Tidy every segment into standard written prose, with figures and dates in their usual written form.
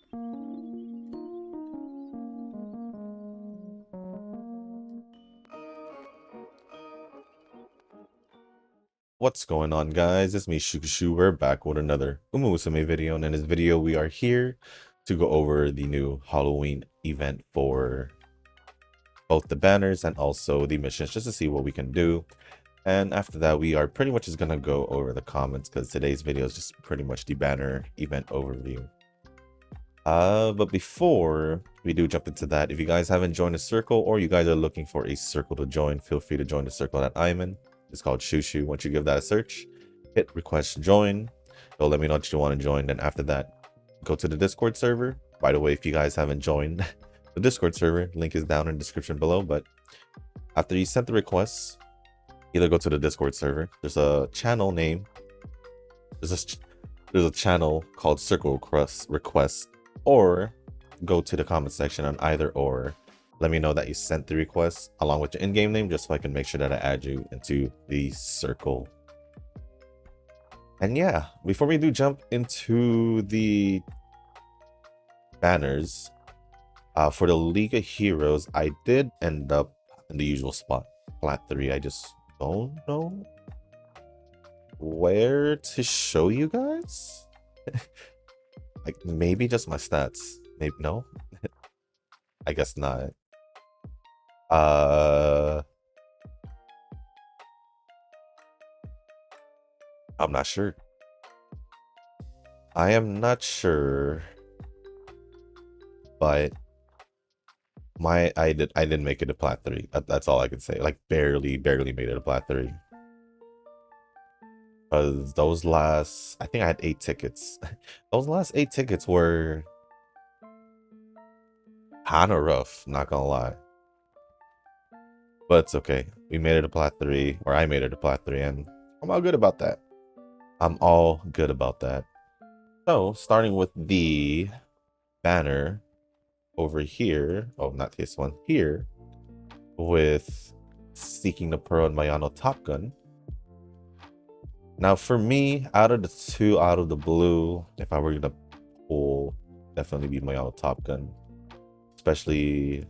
What's going on, guys? It's me, Shukashu. We're back with another Musume video, and in this video we are here to go over the new Halloween event for both the banners and also the missions, just to see what we can do. And after that, we are pretty much just gonna go over the comments, because today's video is just pretty much the banner event overview. But before we do jump into that, if you guys haven't joined a circle, or you guys are looking for a circle to join, feel free to join the circle that I'm in. It's called Shushu. Once you give that a search, hit request join. It'll let me know that you want to join. Then after that, go to the Discord server. By the way, if you guys haven't joined the Discord server, link is down in the description below. But after you sent the request, either go to the Discord server. There's a channel name. There's a channel called Circle Request, or go to the comment section on either or. Let me know that you sent the request along with your in-game name, just so I can make sure that I add you into the circle. And yeah, before we do jump into the banners, for the League of Heroes, I did end up in the usual spot, plat 3. I just don't know where to show you guys. Like, maybe just my stats. Maybe no. I guess not. I'm not sure. I am not sure, but I didn't make it to plat 3. That's all I can say. Like, barely made it to plat 3. Because those last, I think I had 8 tickets. Those last 8 tickets were kind of rough, not gonna lie. But it's okay. We made it to plat 3, or I made it to plat 3, and I'm all good about that. I'm all good about that. So, starting with the banner over here. Oh, not this one. Here. With Seeking the Pearl and Mayano Top Gun. Now, for me, out of the two, out of the blue, if I were going to pull, definitely be Mayano Top Gun. Especially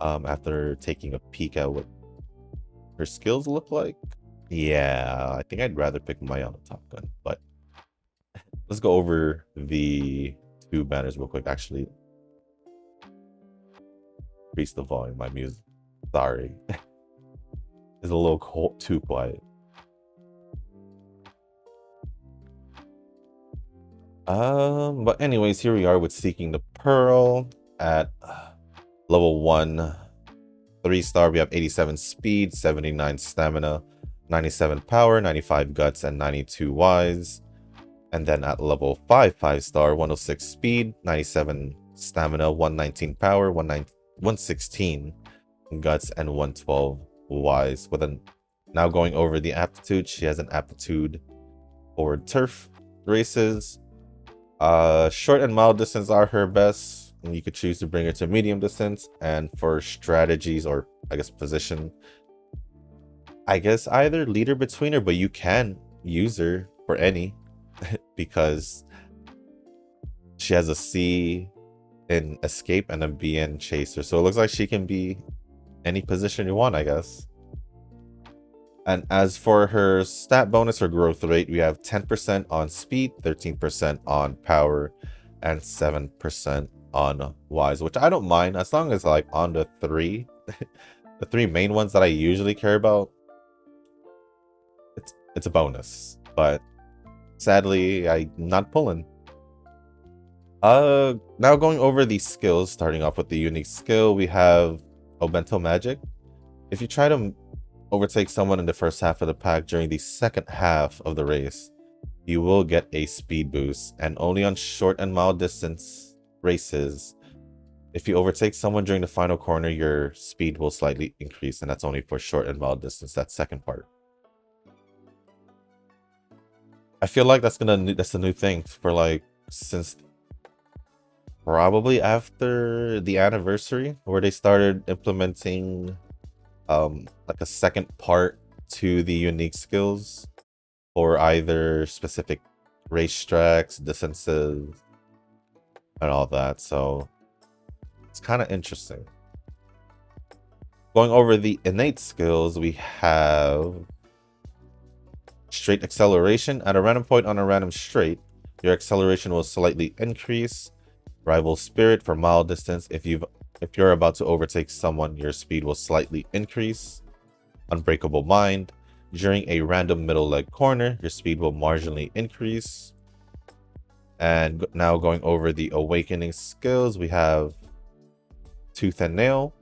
after taking a peek at what her skills look like. Yeah, I think I'd rather pick Mayano Top Gun. But let's go over the two banners real quick. Actually, increase the volume of my music. Sorry. It's a little too quiet. But anyways, here we are with Seeking the Pearl at level 1, 3-star. We have 87 speed, 79 stamina, 97 power, 95 guts, and 92 wise. And then at level 5, 5-star, 106 speed, 97 stamina, 119 power, 116 guts, and 112 wise. Now going over the aptitude, she has an aptitude for turf races. Short and mild distance are her best, and you could choose to bring her to medium distance. And for strategies, or I guess position, I guess either leader betweener, but you can use her for any because she has a C in escape and a B in chaser, so it looks like she can be any position you want, I guess. And as for her stat bonus or growth rate, we have 10% on speed, 13% on power, and 7% on wise, which I don't mind as long as like on the three the three main ones that I usually care about. It's a bonus, but sadly I'm not pulling. Now going over the skills, starting off with the unique skill, we have Obento Magic. If you try to overtake someone in the first half of the pack during the second half of the race, you will get a speed boost, and only on short and mild distance races. If you overtake someone during the final corner, your speed will slightly increase, and that's only for short and mild distance, that second part. I feel like that's a new thing for, like, since probably after the anniversary, where they started implementing like a second part to the unique skills for either specific racetracks, distances, and all that. So it's kind of interesting. Going over the innate skills, we have straight acceleration. At a random point on a random straight, your acceleration will slightly increase. Rival spirit for mile distance. If you're about to overtake someone, your speed will slightly increase. Unbreakable mind. During a random middle leg corner, your speed will marginally increase. And now going over the awakening skills, we have tooth and nail,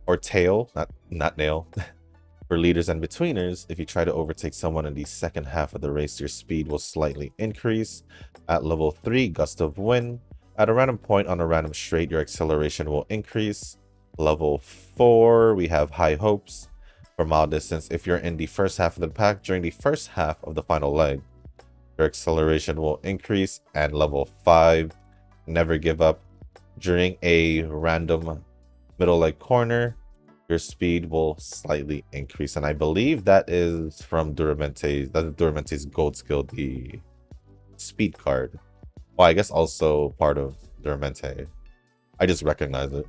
or tail, not nail. For leaders and betweeners, if you try to overtake someone in the second half of the race, your speed will slightly increase. At level 3, gust of wind. At a random point on a random straight, your acceleration will increase. Level 4, we have high hopes. For mile distance, if you're in the first half of the pack during the first half of the final leg, your acceleration will increase. And level 5, never give up. During a random middle leg corner, your speed will slightly increase. And I believe that is from Duramente's, that's Duramente's gold skill, the speed card. Well, I guess also part of Duramente. I just recognize it.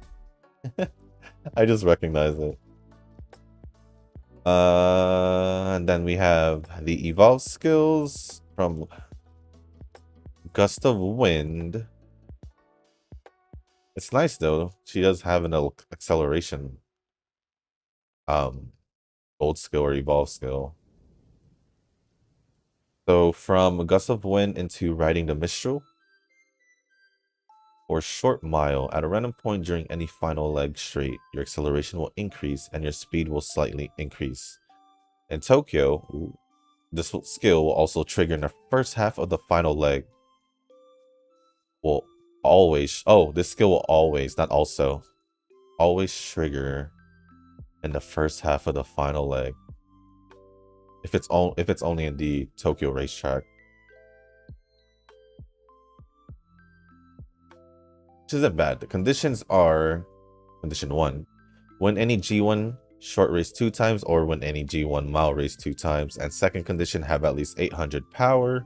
I just recognize it. And then we have the evolve skills from Gust of Wind. It's nice though. She does have an acceleration gold skill or evolve skill. So from Gust of Wind into Riding the Mistral or Short Mile, at a random point during any final leg straight, your acceleration will increase and your speed will slightly increase. In Tokyo, this skill will also trigger in the first half of the final leg. Will always, this skill will always, not also, always trigger in the first half of the final leg. If it's only in the Tokyo racetrack. Which isn't bad. The conditions are condition 1. Win any G1 short race 2 times or win any G1 mile race 2 times. And second condition, have at least 800 power.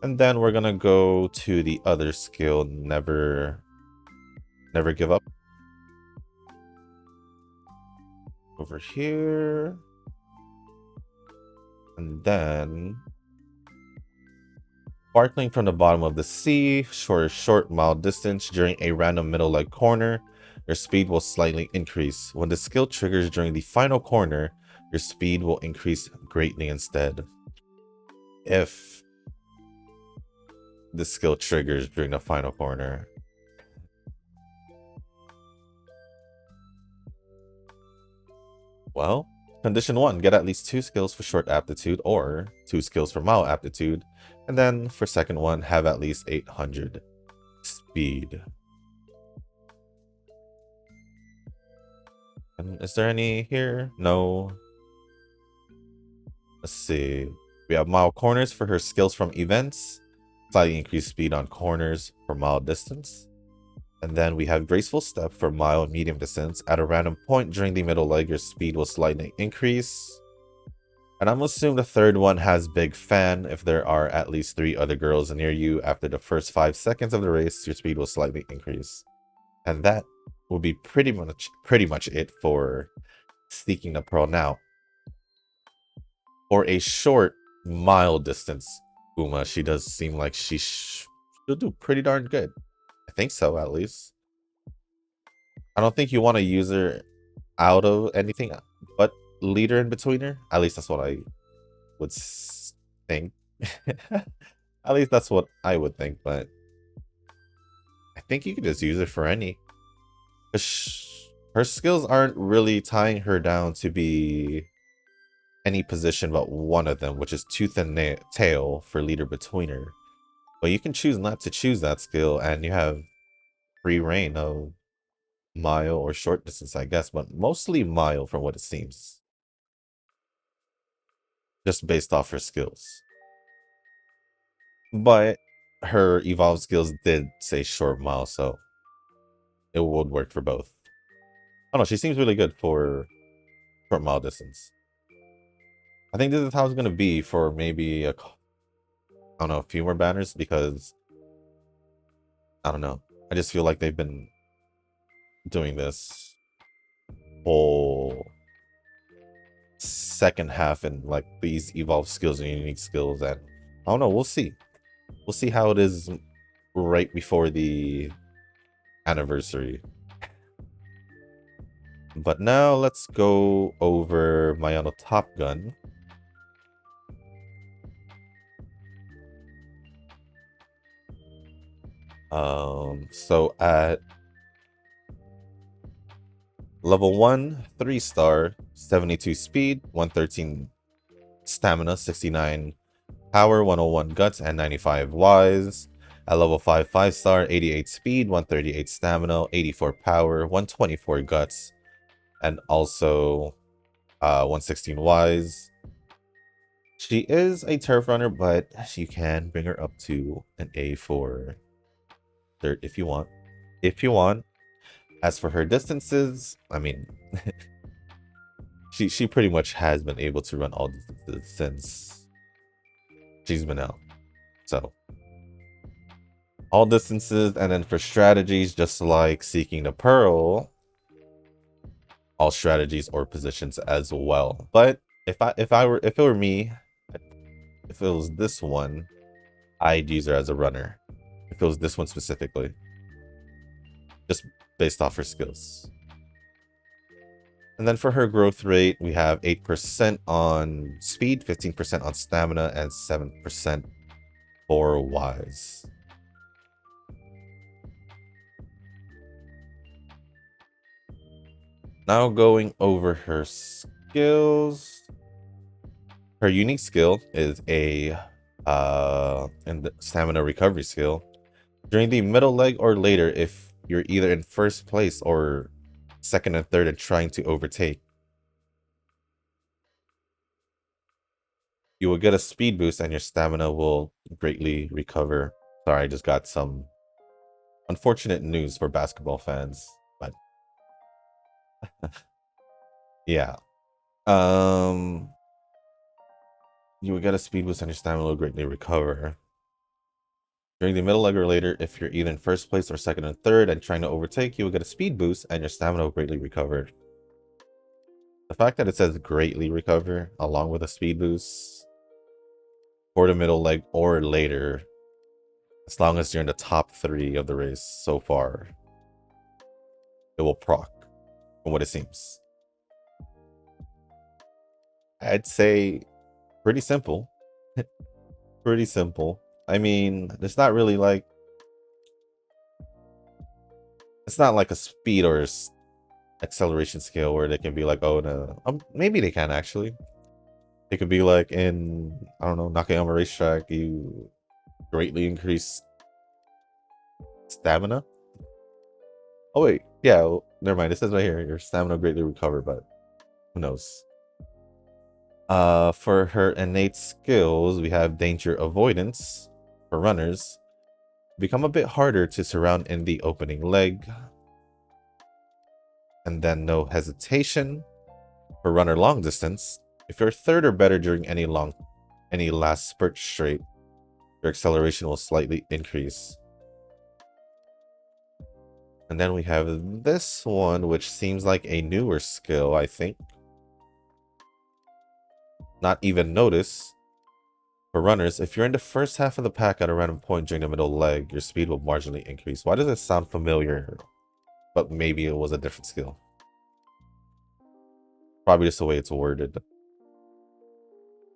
And then we're gonna go to the other skill, never give up. Over here. And then sparkling from the bottom of the sea, short mile distance during a random middle leg corner, your speed will slightly increase. When the skill triggers during the final corner, your speed will increase greatly instead. If the skill triggers during the final corner. Well, condition 1, get at least 2 skills for short aptitude or 2 skills for mile aptitude. And then for second one, have at least 800 speed. And is there any here? No. Let's see. We have mile corners for her skills from events. Slightly increased speed on corners for mile distance. And then we have graceful step for mile and medium distance. At a random point during the middle leg, your speed will slightly increase. And I'm assuming the third one has big fan. If there are at least 3 other girls near you after the first 5 seconds of the race, your speed will slightly increase. And that will be pretty much it for Seeking the Pearl. Now, for a short mile distance, Uma, she does seem like she'll do pretty darn good. I think so, at least. I don't think you want to use her out of anything but leader and betweener. At least that's what I would think. At least that's what I would think, but I think you could just use it for any. Her skills aren't really tying her down to be any position but one of them, which is tooth and tail for leader betweener. But you can choose not to choose that skill, and you have free reign of mile or short distance, I guess, but mostly mile from what it seems. Just based off her skills. But her evolved skills did say short mile, so it would work for both. Oh no, she seems really good for short mile distance. I think this is how it's going to be for maybe a few more banners, because I don't know. I just feel like they've been doing this whole second half and like these evolved skills and unique skills, and I don't know. We'll see. We'll see how it is right before the anniversary. But now let's go over Mayano Top Gun. So at level 1, 3-star, 72 speed, 113 stamina, 69 power, 101 guts, and 95 wise. At level 5, 5-star, 88 speed, 138 stamina, 84 power, 124 guts, and also 116 wise. She is a turf runner, but you can bring her up to an A for dirt if you want. If you want. As for her distances, I mean, she pretty much has been able to run all distances since she's been out. So all distances, and then for strategies, just like seeking the pearl, all strategies or positions as well. But if it were me, if it was this one, I'd use her as a runner. If it was this one specifically, just based off her skills. And then for her growth rate, we have 8% on speed, 15% on stamina, and 7% for wise. Now going over her skills. Her unique skill is a stamina recovery skill. During the middle leg or later, if you're either in first place or second and third and trying to overtake, you will get a speed boost and your stamina will greatly recover. Sorry, I just got some unfortunate news for basketball fans, but yeah. You will get a speed boost and your stamina will greatly recover. During the middle leg or later, if you're either in first place or second and third and trying to overtake, you will get a speed boost and your stamina will greatly recover. The fact that it says greatly recover along with a speed boost for the middle leg or later, as long as you're in the top 3 of the race so far, it will proc from what it seems. I'd say pretty simple. Pretty simple. I mean, it's not really like, it's not like a speed or acceleration scale where they can be like, oh no, maybe they can actually. It could be like in, I don't know, Nakayama Racetrack, you greatly increase stamina. Oh wait, yeah, well, never mind. It says right here, your stamina greatly recover, but who knows? For her innate skills, we have danger avoidance for runners. Become a bit harder to surround in the opening leg. And then no hesitation for runner long distance. If you're third or better during any last spurt straight, your acceleration will slightly increase. And then we have this one, which seems like a newer skill, I think. Not even notice. For runners, if you're in the first half of the pack at a random point during the middle leg, your speed will marginally increase. Why does it sound familiar? But maybe it was a different skill. Probably just the way it's worded.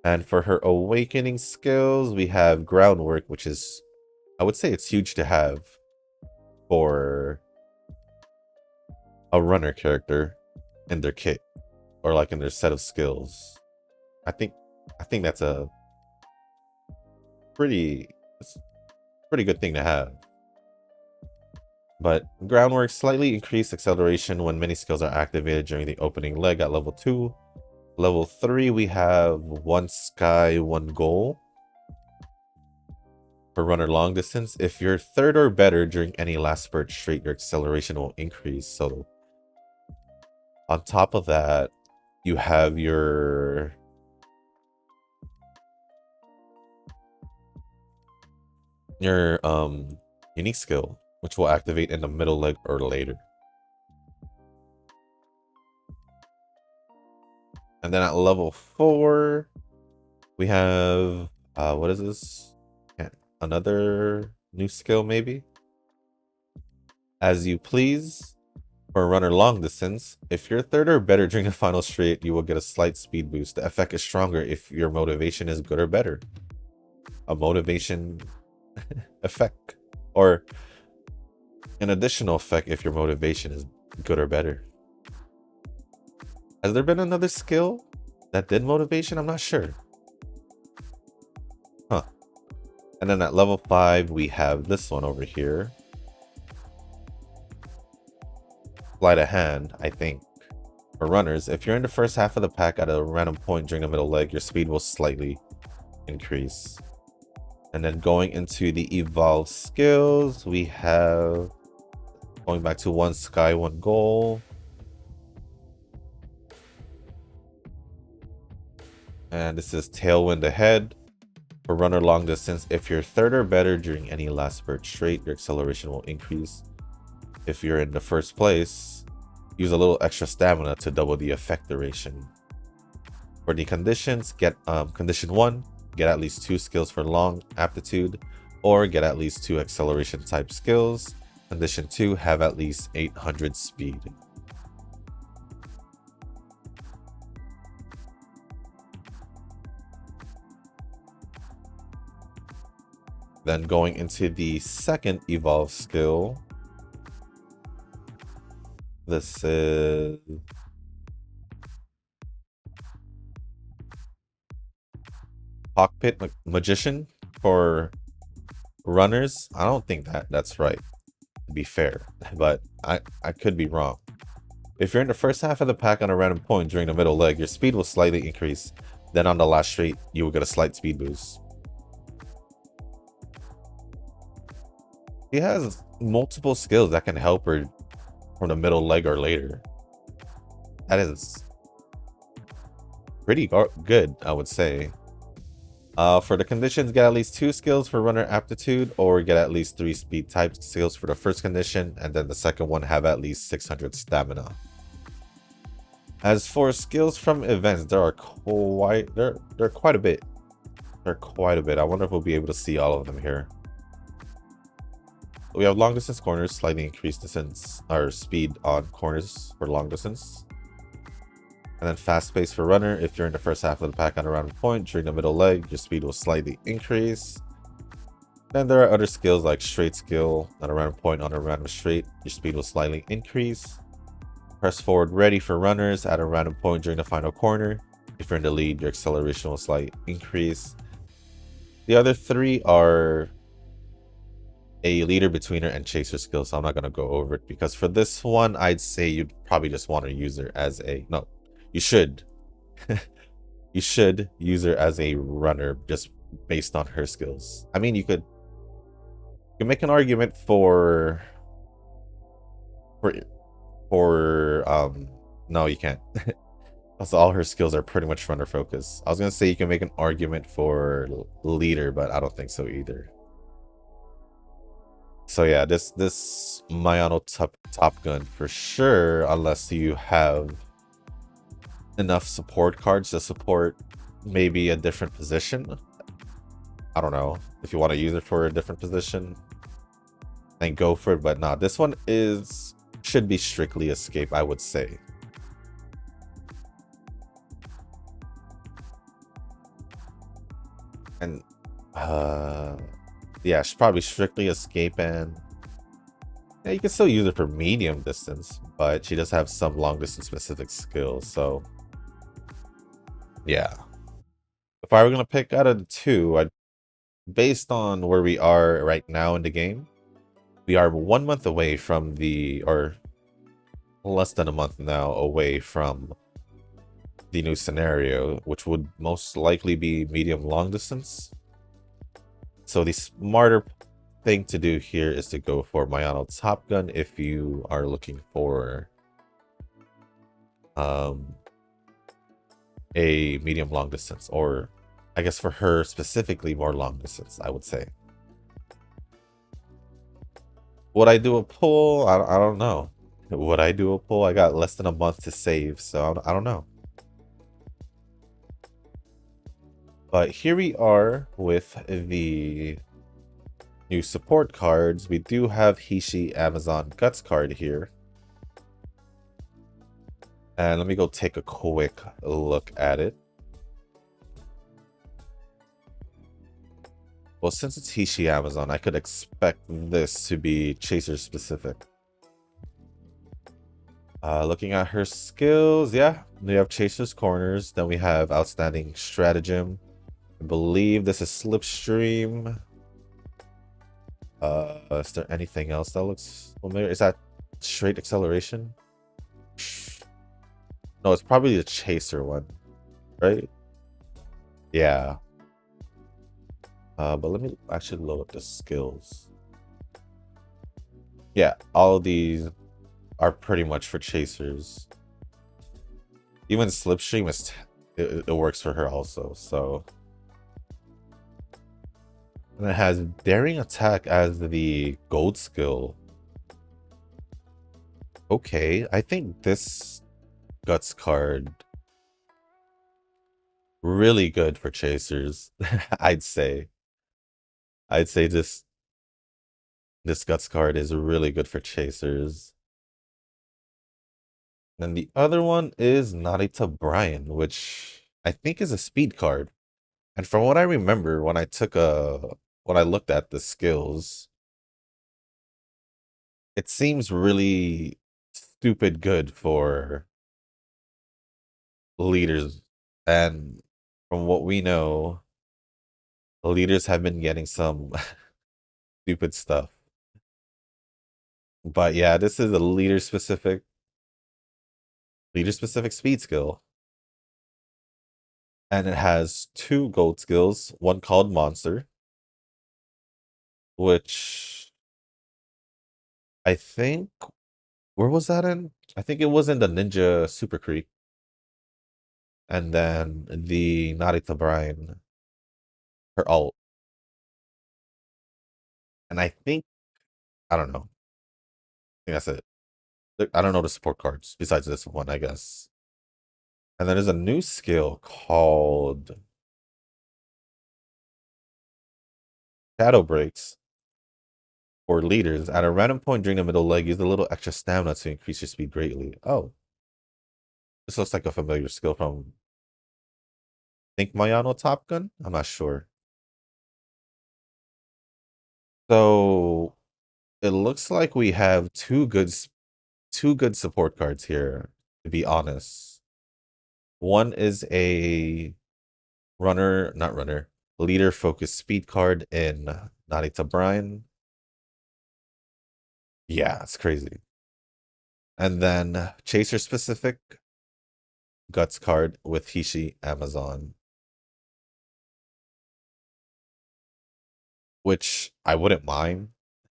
And for her awakening skills, we have groundwork, which is, I would say it's huge to have for a runner character in their kit or like in their set of skills. I think that's a pretty good thing to have. But groundwork slightly increased acceleration when many skills are activated during the opening leg at level 2. Level 3, we have one sky, one goal. For runner long distance, if you're third or better during any last spurt straight, your acceleration will increase. So on top of that, you have your unique skill. which will activate in the middle leg or later. And then at level 4, we have what is this? Another new skill maybe? As you please. For a runner long distance, if you're third or better during the final straight, you will get a slight speed boost. The effect is stronger if your motivation is good or better. A motivation effect. Or an additional effect if your motivation is good or better. Has there been another skill that did motivation? I'm not sure. Huh. And then at level 5, we have this one over here. Sleight of hand, I think. For runners, if you're in the first half of the pack at a random point during the middle leg, your speed will slightly increase. And then going into the evolved skills, we have going back to one sky, one goal. And this is tailwind ahead. For runner long distance, if you're third or better during any last spurt straight, your acceleration will increase. If you're in the first place, use a little extra stamina to double the effect duration. For the conditions, get condition 1, get at least 2 skills for long aptitude, or get at least 2 acceleration type skills. Condition 2, have at least 800 speed. Then going into the second evolve skill, this is cockpit magician for runners. I don't think that's right, to be fair, but I could be wrong. If you're in the first half of the pack on a random point during the middle leg, your speed will slightly increase. Then on the last straight, you will get a slight speed boost. He has multiple skills that can help her from the middle leg or later. That is pretty good, I would say. For the conditions, get at least 2 skills for runner aptitude, or get at least 3 speed type skills for the first condition, and then the second one have at least 600 stamina. As for skills from events, there are quite a bit. They're quite a bit. I wonder if we'll be able to see all of them here. We have long distance corners, slightly increased distance or speed on corners for long distance. And then fast pace for runner. If you're in the first half of the pack on a random point during the middle leg, your speed will slightly increase. Then there are other skills like straight skill on a random point on a random straight, your speed will slightly increase. Press forward ready for runners at a random point during the final corner. If you're in the lead, your acceleration will slightly increase. The other 3 are a leader, betweener, and chaser skill, so I'm not going to go over it, because for this one, I'd say you'd probably just want to use her as a... No, you should. You should use her as a runner just based on her skills. I mean, you could make an argument for no, you can't. Also, all her skills are pretty much runner focus. I was going to say you can make an argument for leader, but I don't think so either. So yeah, this Mayano Top Gun for sure, unless you have enough support cards to support maybe a different position. I don't know if you want to use it for a different position, then go for it. But nah, this one should be strictly escape, I would say. And yeah, it's probably strictly escape, and yeah, you can still use it for medium distance, but she does have some long distance specific skills. So yeah, if I were gonna pick out of the 2, based on where we are right now in the game, we are 1 month away from or less than a month now away from the new scenario, which would most likely be medium long distance. So the smarter thing to do here is to go for Mayano Top Gun if you are looking for a medium long distance, or I guess for her specifically more long distance, I would say. Would I do a pull? I don't know. Would I do a pull? I got less than a month to save, so I don't know. But here we are with the new support cards. We do have Hishi Amazon Guts card here. And let me go take a quick look at it. Well, since it's Hishi Amazon, I could expect this to be Chaser specific. Looking at her skills, yeah, we have Chaser's Corners. Then we have Outstanding Stratagem. I believe this is Slipstream. Is there anything else that looks familiar? Is that Straight Acceleration? No, it's probably the Chaser one, right? Yeah. But let me actually load up the skills. Yeah, all of these are pretty much for Chasers. Even Slipstream it works for her also, so. And it has Daring Attack as the gold skill. Okay, I think this Guts card really good for Chasers. I'd say. I'd say this Guts card is really good for Chasers. Then the other one is Narita Brian, which I think is a speed card. And from what I remember, when I looked at the skills, it seems really stupid good for leaders. And from what we know, leaders have been getting some stupid stuff. But yeah, this is a leader specific speed skill. And it has two gold skills, one called Monster, which I think where was that in? I think it was in the Ninja Super Creek. And then the Narita Brian, her alt. And I don't know. I think that's it. I don't know the support cards besides this one, I guess. And then there's a new skill called Shadow Breaks for leaders. At a random point during the middle leg, use a little extra stamina to increase your speed greatly. Oh, this looks like a familiar skill from think Mayano Top Gun? I'm not sure. So it looks like we have two good support cards here, to be honest. One is a not runner, leader focused speed card in Narita Brian. Yeah, it's crazy. And then Chaser specific Guts card with Hishi Amazon, which I wouldn't mind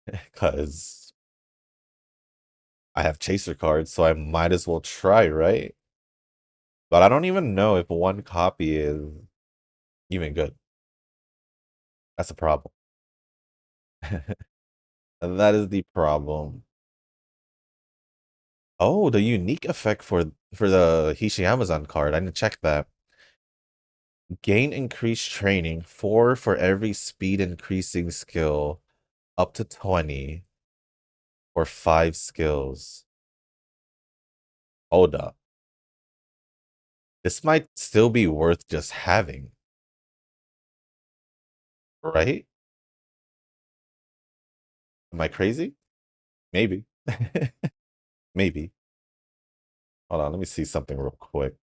because I have Chaser cards, so I might as well try, right? But I don't even know if one copy is even good. That's a problem. And that is the problem. Oh, the unique effect for the Hishi Amazon card. I didn't check that. Gain increased training, 4 for every speed increasing skill, up to 20, or 5 skills. Hold up. This might still be worth just having, right? Am I crazy? Maybe. Maybe. Hold on, let me see something real quick.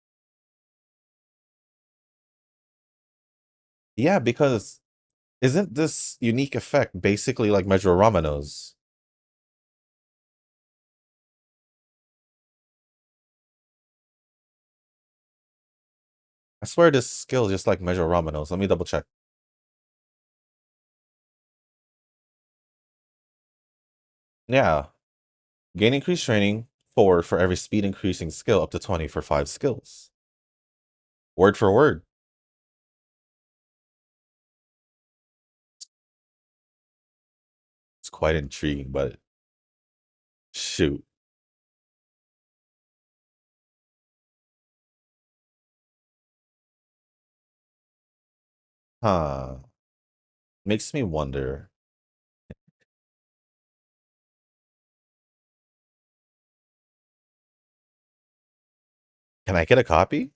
Yeah, because isn't this unique effect basically like Measure Romano's? I swear this skill is just like Measure Romano's. Let me double check. Yeah. Gain increased training, 4 for every speed increasing skill, up to 20 for 5 skills. Word for word. It's quite intriguing, but Shoot. Huh. Makes me wonder. Can I get a copy?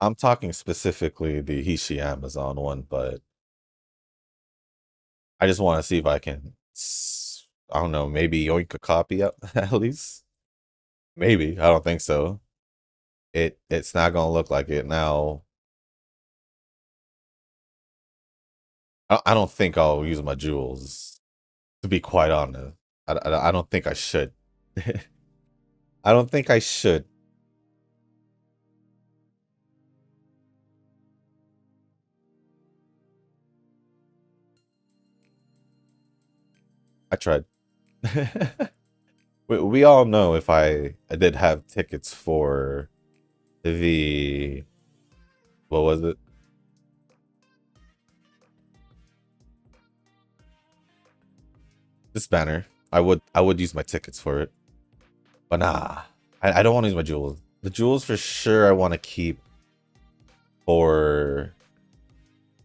I'm talking specifically the Hishi Amazon one, but I just want to see if I can, I don't know, maybe yoink a copy up at least. Maybe. I don't think so. It's not gonna look like it now. I don't think I'll use my jewels, to be quite honest. I don't think I should. I don't think I should. I tried. We all know if I did have tickets for the, what was it? This banner. I would use my tickets for it. But nah. I don't want to use my jewels. The jewels for sure I want to keep for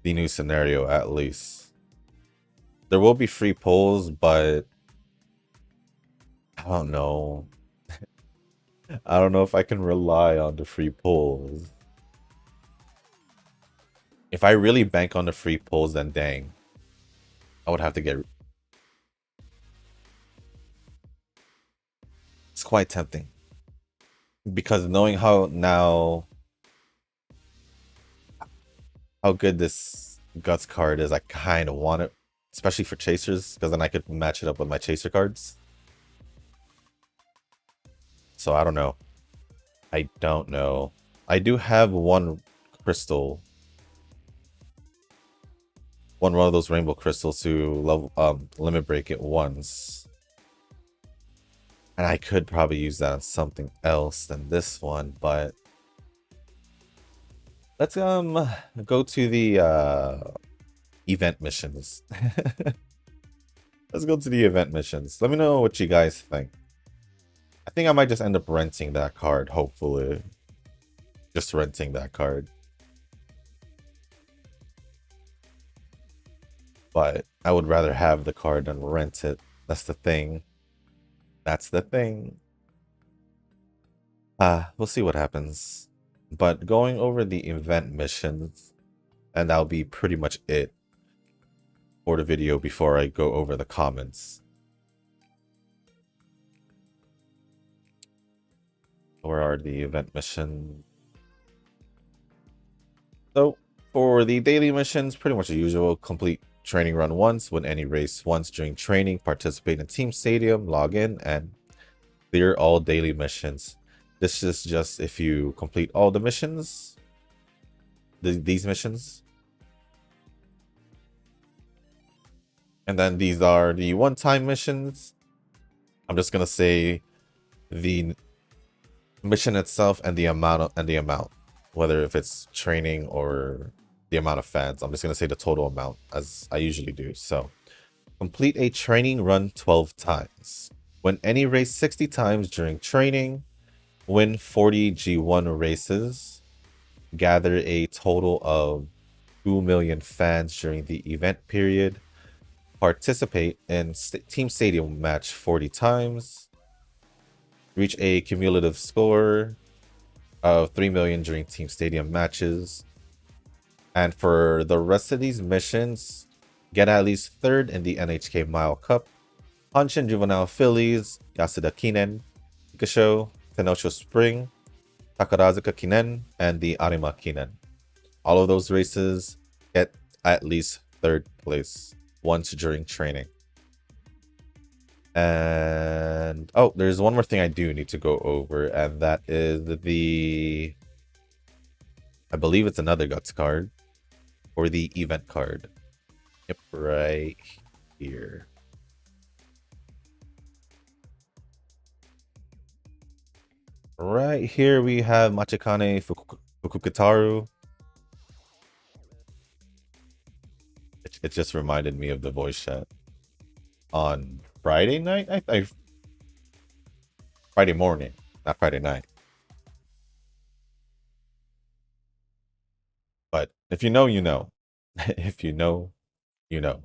the new scenario at least. There will be free polls, but I don't know. I don't know if I can rely on the free polls. If I really bank on the free polls, then dang. I would have to get... It's quite tempting. Because knowing how now... How good this Guts card is, I kind of want it. Especially for chasers, because then I could match it up with my chaser cards. So I don't know. I don't know. I do have one crystal. One of those rainbow crystals to level limit break it once. And I could probably use that on something else than this one, but let's go to the event missions. Let's go to the event missions. Let me know what you guys think. I think I might just end up renting that card, hopefully. Just renting that card. But I would rather have the card than rent it. That's the thing. That's the thing. We'll see what happens. But going over the event missions, and that'll be pretty much it for the video before I go over the comments. Where are the event missions? So, for the daily missions, pretty much the usual. Complete training run once, win any race once during training, participate in Team Stadium, log in, and clear all daily missions. This is just if you complete all the missions, these missions. And then these are the one-time missions. I'm just gonna say the mission itself and the amount, whether if it's training or the amount of fans. I'm just gonna say the total amount as I usually do. So complete a training run 12 times. Win any race 60 times during training. Win 40 G1 races. Gather a total of 2 million fans during the event period. Participate in Team Stadium match 40 times. Reach a cumulative score of 3 million during Team Stadium matches. And for the rest of these missions, get at least third in the NHK Mile Cup. Hanshin Juvenile Phillies, Yasuda Kinen, Ikasho, Tenosho Spring, Takarazuka Kinen, and the Arima Kinen. All of those races get at least third place once during training. And oh, there's one more thing I do need to go over, and that is the, I believe it's another Guts card, or the event card. Yep, right here. Right here we have Machikane Fukukataru. it just reminded me of the voice chat on Friday night. I Friday morning, not Friday night. But if you know, you know. If you know, you know.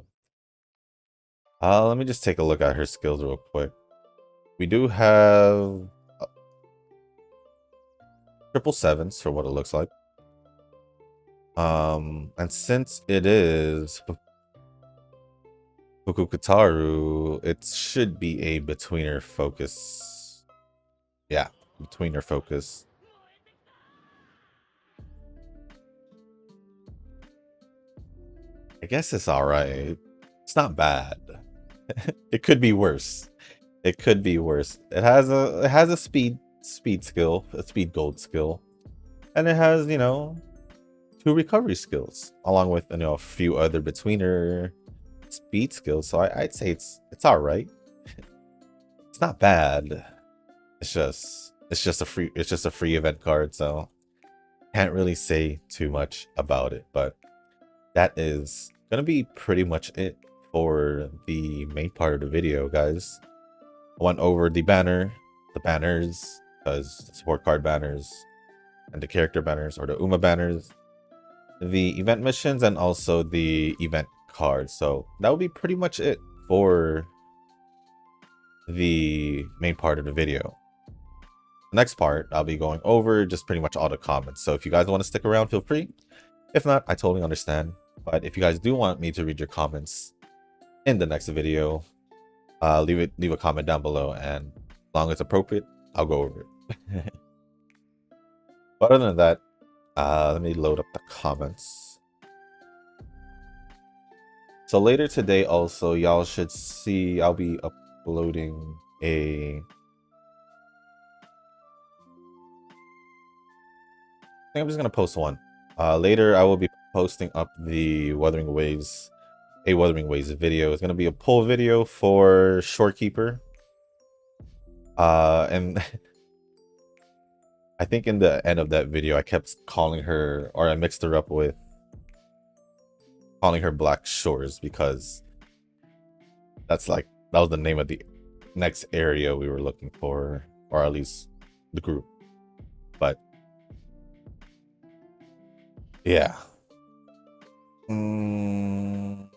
Let me just take a look at her skills real quick. We do have triple sevens for what it looks like. And since it is Fukukataru, it should be a betweener focus. Yeah, betweener focus. I guess it's alright. It's not bad. It could be worse. It could be worse. It has a speed skill, a speed gold skill. And it has, you know, 2 recovery skills, along with, you know, a few other betweener speed skills. So I'd say it's alright. It's not bad. It's just a free event card, so can't really say too much about it. But that is gonna be pretty much it for the main part of the video, guys. I went over the banners, because the support card banners and the character banners, or the UMA banners, the event missions, and also the event cards. So that would be pretty much it for the main part of the video. The next part, I'll be going over just pretty much all the comments. So if you guys want to stick around, feel free. If not, I totally understand. But if you guys do want me to read your comments in the next video, leave a comment down below, and as long as it's appropriate, I'll go over it. But other than that, let me load up the comments. So later today also, y'all should see I'll be uploading I think I'm just gonna post one. Later I will be posting up the Wuthering Waves video. It's gonna be a pull video for Shorekeeper. And I think in the end of that video I kept calling her, or I mixed her up with calling her Black Shores, because that was the name of the next area we were looking for, or at least the group. But yeah. And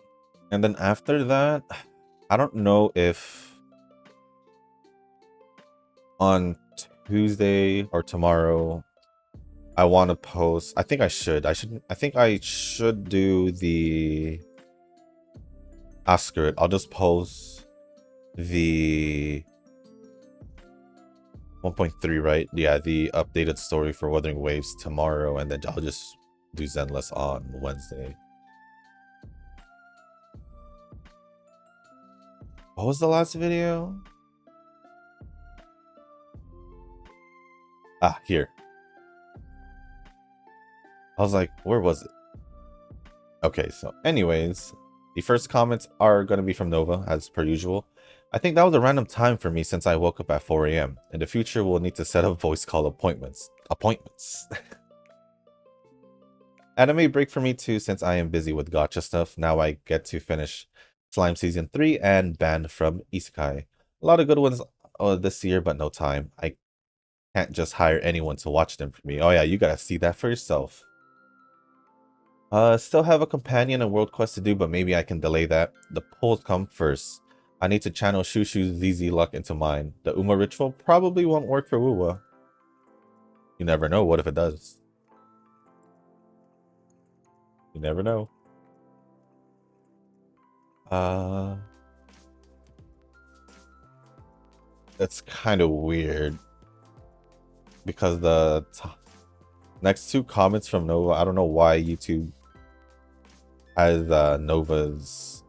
then after that, I don't know if on Tuesday or tomorrow I want to post. I think I should do the Oscar. I'll just post the 1.3, right? Yeah, the updated story for Wuthering Waves tomorrow, and then I'll just do Zenless on Wednesday. What was the last video? Ah, here. I was like, where was it? Okay, so anyways, the first comments are going to be from Nova, as per usual. I think that was a random time for me since I woke up at 4 AM. In the future, we'll need to set up voice call appointments. Anime break for me too, since I am busy with gacha stuff. Now I get to finish Slime Season 3 and Banned from Isekai. A lot of good ones this year, but no time. I can't just hire anyone to watch them for me. Oh yeah, you gotta see that for yourself. Still have a companion and world quest to do, but maybe I can delay that. The pulls come first. I need to channel Shushu's ZZ luck into mine. The Uma ritual probably won't work for Wuwa. You never know, what if it does? You never know. That's kind of weird, because the next 2 comments from Nova, I don't know why YouTube has Nova's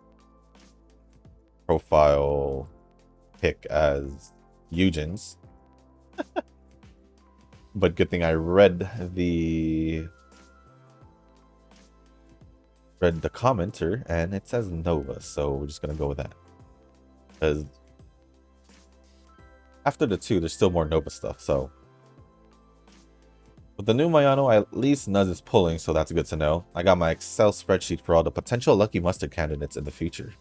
profile pic as Eugen's. But good thing I read the commenter, and it says Nova, so we're just gonna go with that. Because after the 2, there's still more Nova stuff, so With the new Mayano, at least Nuz is pulling, so that's good to know. I got my Excel spreadsheet for all the potential Lucky Mustard candidates in the future.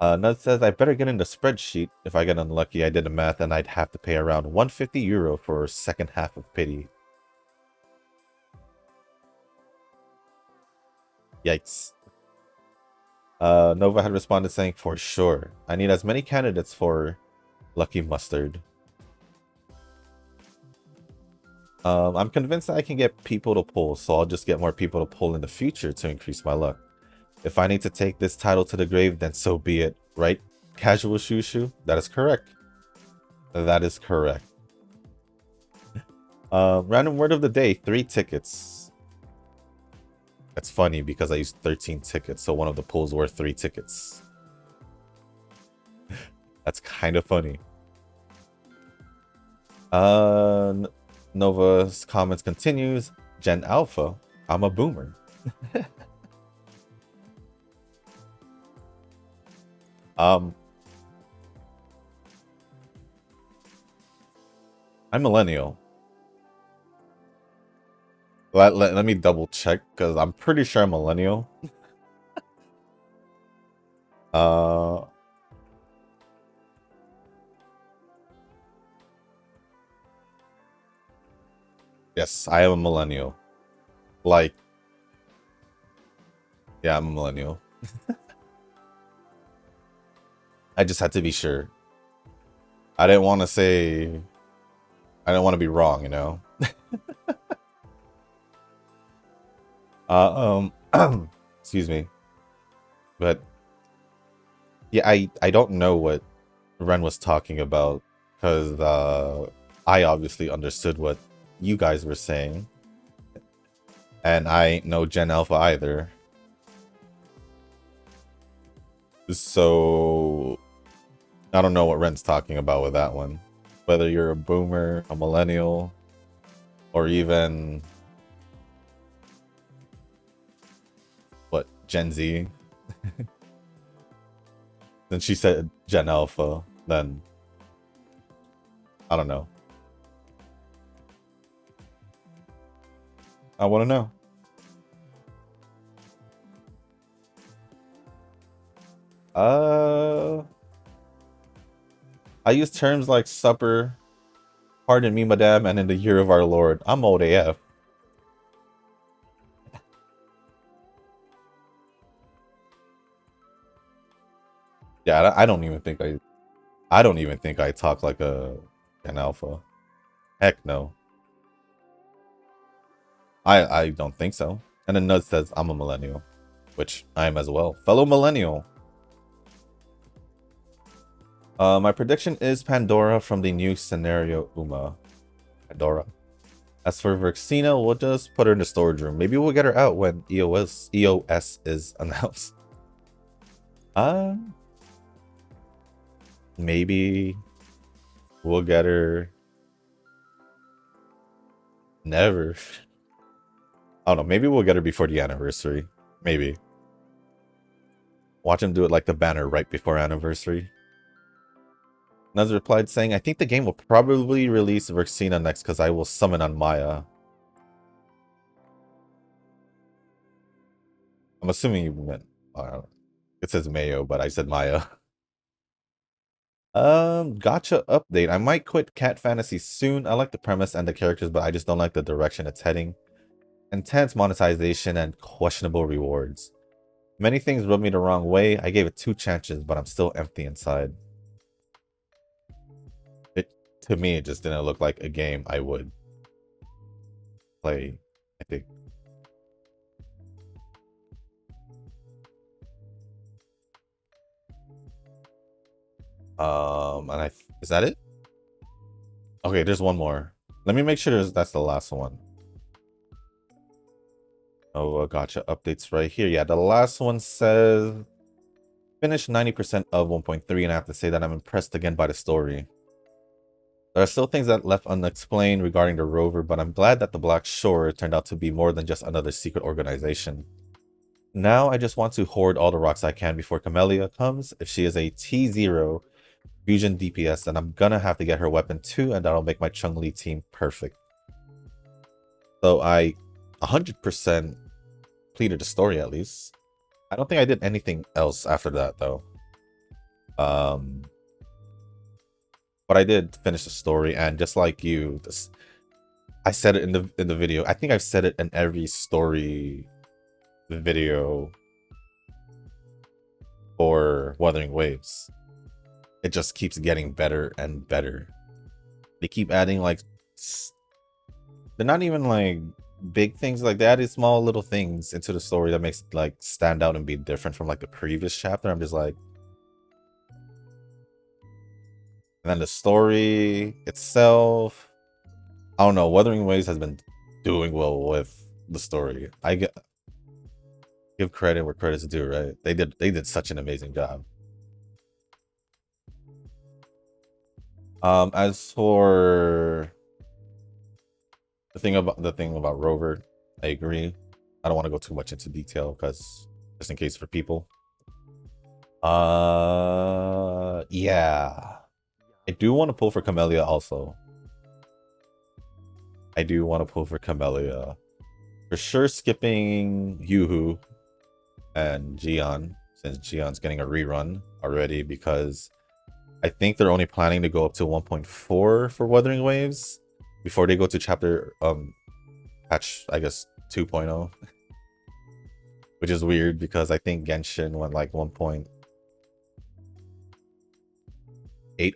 Nuz says I better get in the spreadsheet. If I get unlucky, I did the math and I'd have to pay around €150 for second half of pity. Yikes. Nova had responded saying, for sure. I need as many candidates for Lucky Mustard. I'm convinced I can get people to pull, so I'll just get more people to pull in the future to increase my luck. If I need to take this title to the grave, then so be it, right? Casual Shushu? That is correct. That is correct. Random word of the day, 3 tickets. That's funny because I used 13 tickets, so one of the pulls were 3 tickets. That's kind of funny. Nova's comments continues. Gen Alpha, I'm a boomer. I'm millennial. Let me double check because I'm pretty sure I'm millennial. Yes, I am a millennial. Like, yeah, I'm a millennial. I just had to be sure. I didn't want to say, I didn't want to be wrong, you know? Excuse me. But yeah, I don't know what Ren was talking about because I obviously understood what you guys were saying. And I ain't no Gen Alpha either. So I don't know what Ren's talking about with that one. Whether you're a boomer, a millennial, or even what, Gen Z. Then she said Gen Alpha, then I don't know. I want to know. I use terms like supper, pardon me, madame, and in the year of our Lord. I'm old AF. Yeah, I don't even think I don't even think I talk like an alpha. Heck no. I don't think so. And then Nud says I'm a millennial, which I am as well. Fellow millennial. My prediction is Pandora from the new scenario Uma. Pandora. As for Verxina, we'll just put her in the storage room. Maybe we'll get her out when EOS is announced. Maybe we'll get her. Never. I don't know. Maybe we'll get her before the anniversary. Maybe. Watch him do it like the banner right before anniversary. Nuz replied saying, I think the game will probably release Verxina next because I will summon on Maya. I'm assuming you meant... it says Mayo, but I said Maya. Gotcha update. I might quit Cat Fantasy soon. I like the premise and the characters, but I just don't like the direction it's heading. Intense monetization and questionable rewards. Many things rubbed me the wrong way. I gave it 2 chances, but I'm still empty inside. To me, it just didn't look like a game I would play, I think. Is that it? Okay, there's one more. Let me make sure that's the last one. Oh, gotcha. Updates right here. Yeah, the last one says finish 90% of 1.3, and I have to say that I'm impressed again by the story. There are still things that left unexplained regarding the rover, but I'm glad that the Black Shore turned out to be more than just another secret organization. Now I just want to hoard all the rocks I can before Camellia comes. If she is a T0, Fusion DPS, then I'm gonna have to get her weapon too, and that'll make my Chun-Li team perfect. So I 100% completed the story at least. I don't think I did anything else after that though. But I did finish the story, and just like you, I said it in the video. I think I've said it in every story video for Wuthering Waves. It just keeps getting better and better. They keep adding like, they're not even like big things, like they added small little things into the story that makes it like stand out and be different from like the previous chapter. I'm just like, and then the story itself, I don't know, Wuthering Waves has been doing well with the story. I give credit where credit's due, right? They did such an amazing job. As for the thing about Rover, I agree. I don't want to go too much into detail because just in case for people. Yeah. I do want to pull for Camellia also. I do want to pull for Camellia. For sure skipping Yoo-Hoo and Gion, since Gion's getting a rerun already, because I think they're only planning to go up to 1.4 for Wuthering Waves before they go to chapter patch, I guess 2.0. Which is weird because I think Genshin went like 1.8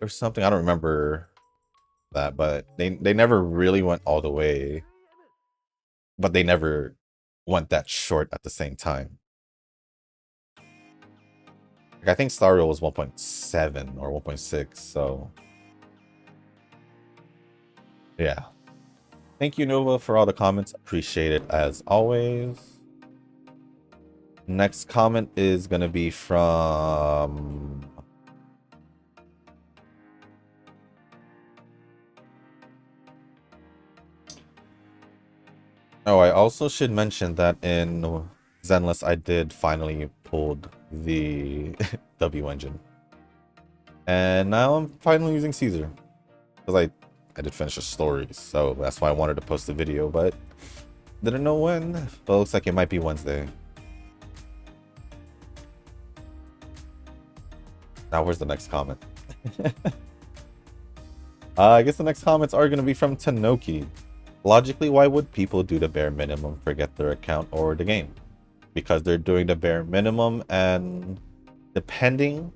or something. I don't remember that, but they never really went all the way. But they never went that short at the same time. Like, I think Star Rail was 1.7 or 1.6, so yeah. Thank you, Nova, for all the comments. Appreciate it as always. Next comment is gonna be from oh, I also should mention that in Zenless I did finally pulled the W engine. And now I'm finally using Caesar. Because I did finish the story, so that's why I wanted to post the video, but didn't know when. But it looks like it might be Wednesday. Now where's the next comment? I guess the next comments are going to be from Tanoki. Logically, why would people do the bare minimum, forget their account or the game? Because they're doing the bare minimum, and depending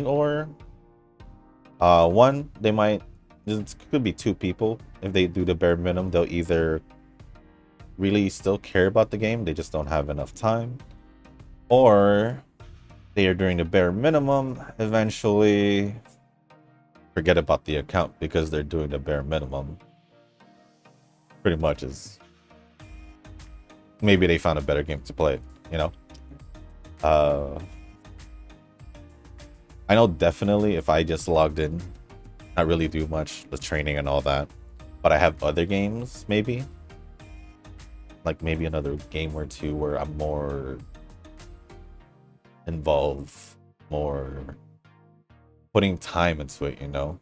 or one, they might, it could be two people. If they do the bare minimum, they'll either really still care about the game, they just don't have enough time, or they are doing the bare minimum, eventually forget about the account because they're doing the bare minimum. Pretty much is, maybe they found a better game to play, you know? I know definitely if I just logged in, not really do much, the training and all that, but I have other games, maybe? Like maybe another game or two where I'm more involved, more putting time into it, you know?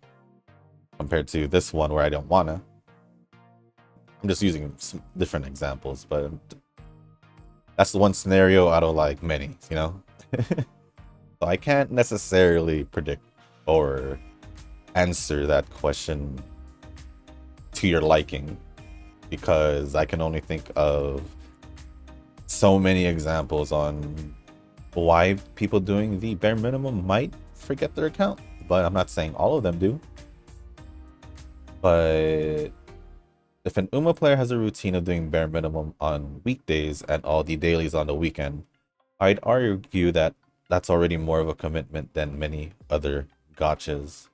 Compared to this one where I don't wanna. I'm just using some different examples, but that's the one scenario out of like many, you know? So I can't necessarily predict or answer that question to your liking, because I can only think of so many examples on why people doing the bare minimum might forget their account, but I'm not saying all of them do. But if an UMA player has a routine of doing bare minimum on weekdays and all the dailies on the weekend, I'd argue that that's already more of a commitment than many other gachas.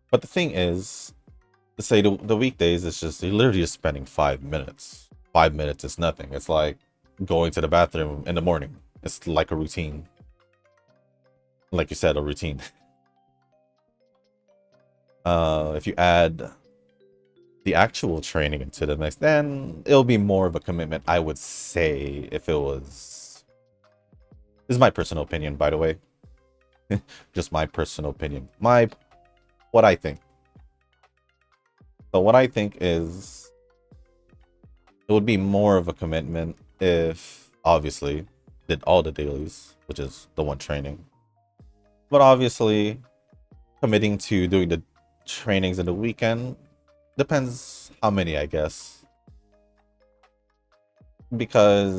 But the thing is, to say the weekdays, it's just, you're literally just spending 5 minutes. 5 minutes is nothing. It's like going to the bathroom in the morning. It's like a routine. Like you said, a routine. If you add the actual training into the mix, then it'll be more of a commitment, I would say, if it was This is my personal opinion, by the way. Just my personal opinion. What I think. So what I think is it would be more of a commitment if obviously did all the dailies, which is the one training. But obviously committing to doing the trainings in the weekend depends how many, I guess. Because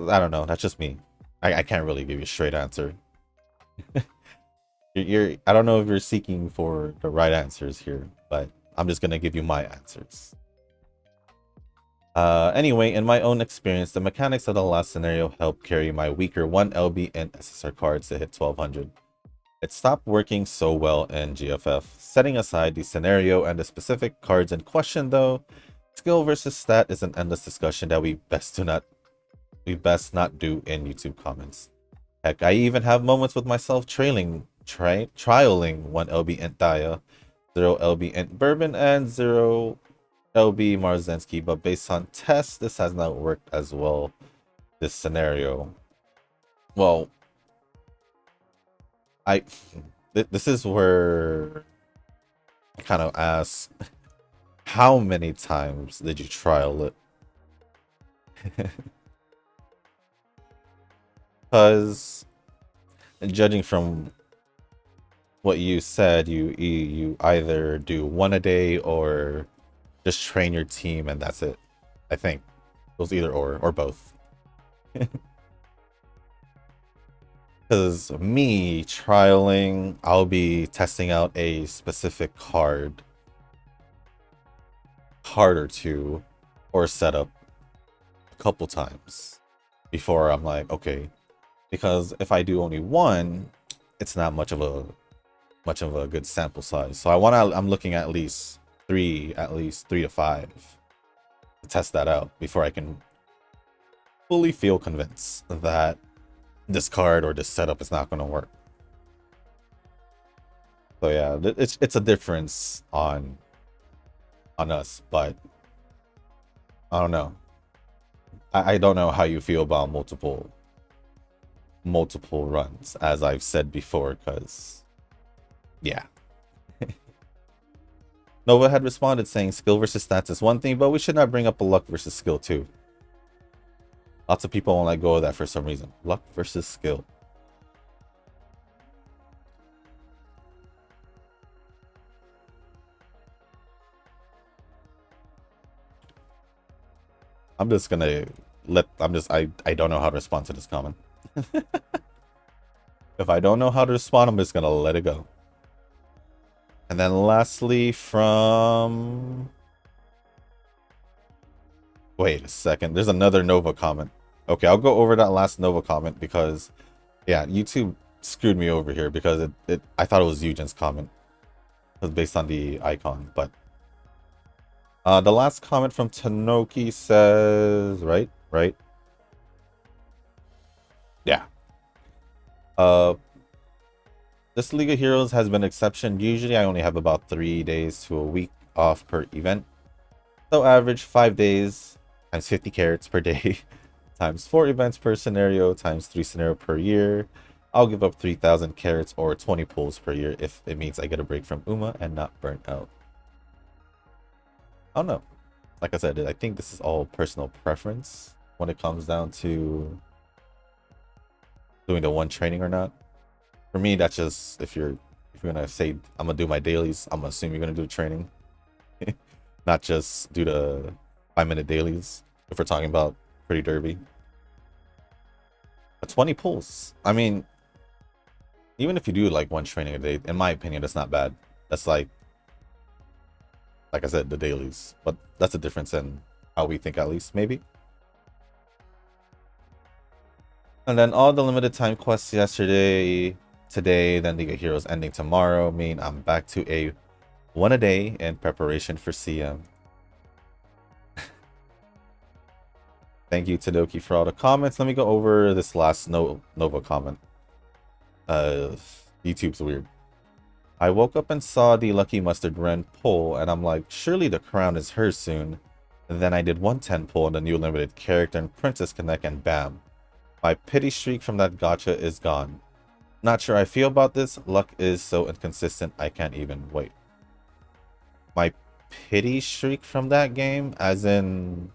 I don't know, that's just me. I can't really give you a straight answer. I don't know if you're seeking for the right answers here, but I'm just gonna give you my answers. Anyway, in my own experience, the mechanics of the last scenario helped carry my weaker 1 LB and SSR cards to hit 1200. It stopped working so well in GFF. Setting aside the scenario and the specific cards in question though, skill versus stat is an endless discussion that we best not do in YouTube comments. Heck, I even have moments with myself trialing 1 LB Int Daya, 0 LB Int Bourbon, and 0 LB Marzensky, but based on tests, this has not worked as well, this scenario. Well, this is where I kind of ask, how many times did you trial it? Because judging from what you said, you either do one a day or just train your team and that's it. I think it was either or both. Because me trialing, I'll be testing out a specific card or two or setup a couple times before I'm like, okay. Because if I do only one, it's not much of a good sample size. So I'm looking at least three to five to test that out before I can fully feel convinced that this card or this setup is not going to work. So yeah, it's a difference on us, but I don't know. I don't know how you feel about multiple runs, as I've said before, because yeah. Nova had responded saying skill versus stats is one thing, but we should not bring up a luck versus skill too. Lots of people won't let go of that for some reason. Luck versus skill. I'm just gonna I don't know how to respond to this comment. If I don't know how to respond, I'm just gonna let it go. And then lastly from... Wait a second, there's another Nova comment. Okay, I'll go over that last Nova comment because, yeah, YouTube screwed me over here because I thought it was Eugen's comment. It was based on the icon, but... the last comment from Tanoki says... Right? Yeah. This League of Heroes has been an exception. Usually I only have about 3 days to a week off per event. So average 5 days times 50 carats per day times 4 events per scenario times 3 scenario per year. I'll give up 3,000 carats or 20 pulls per year if it means I get a break from Uma and not burn out. I don't know. Like I said, I think this is all personal preference when it comes down to doing the one training or not. For me, that's just if you're gonna say I'm gonna do my dailies, I'm gonna assume you're gonna do training. Not just do the 5-minute dailies if we're talking about Pretty Derby. But 20 pulls. I mean, even if you do like one training a day, in my opinion, that's not bad. That's like I said, the dailies. But that's a difference in how we think, at least, maybe. And then all the limited time quests yesterday, today, then League of Heroes ending tomorrow mean I'm back to a one a day in preparation for CM. Thank you, Tadoki, for all the comments. Let me go over this last Nova comment. YouTube's weird. I woke up and saw the Lucky Mustard Ren pull, and I'm like, surely the crown is hers soon. And then I did 110 pull on the new limited character and Princess Connect, and bam. My pity streak from that gacha is gone. Not sure I feel about this. Luck is so inconsistent I can't even wait. My pity streak from that game, as in...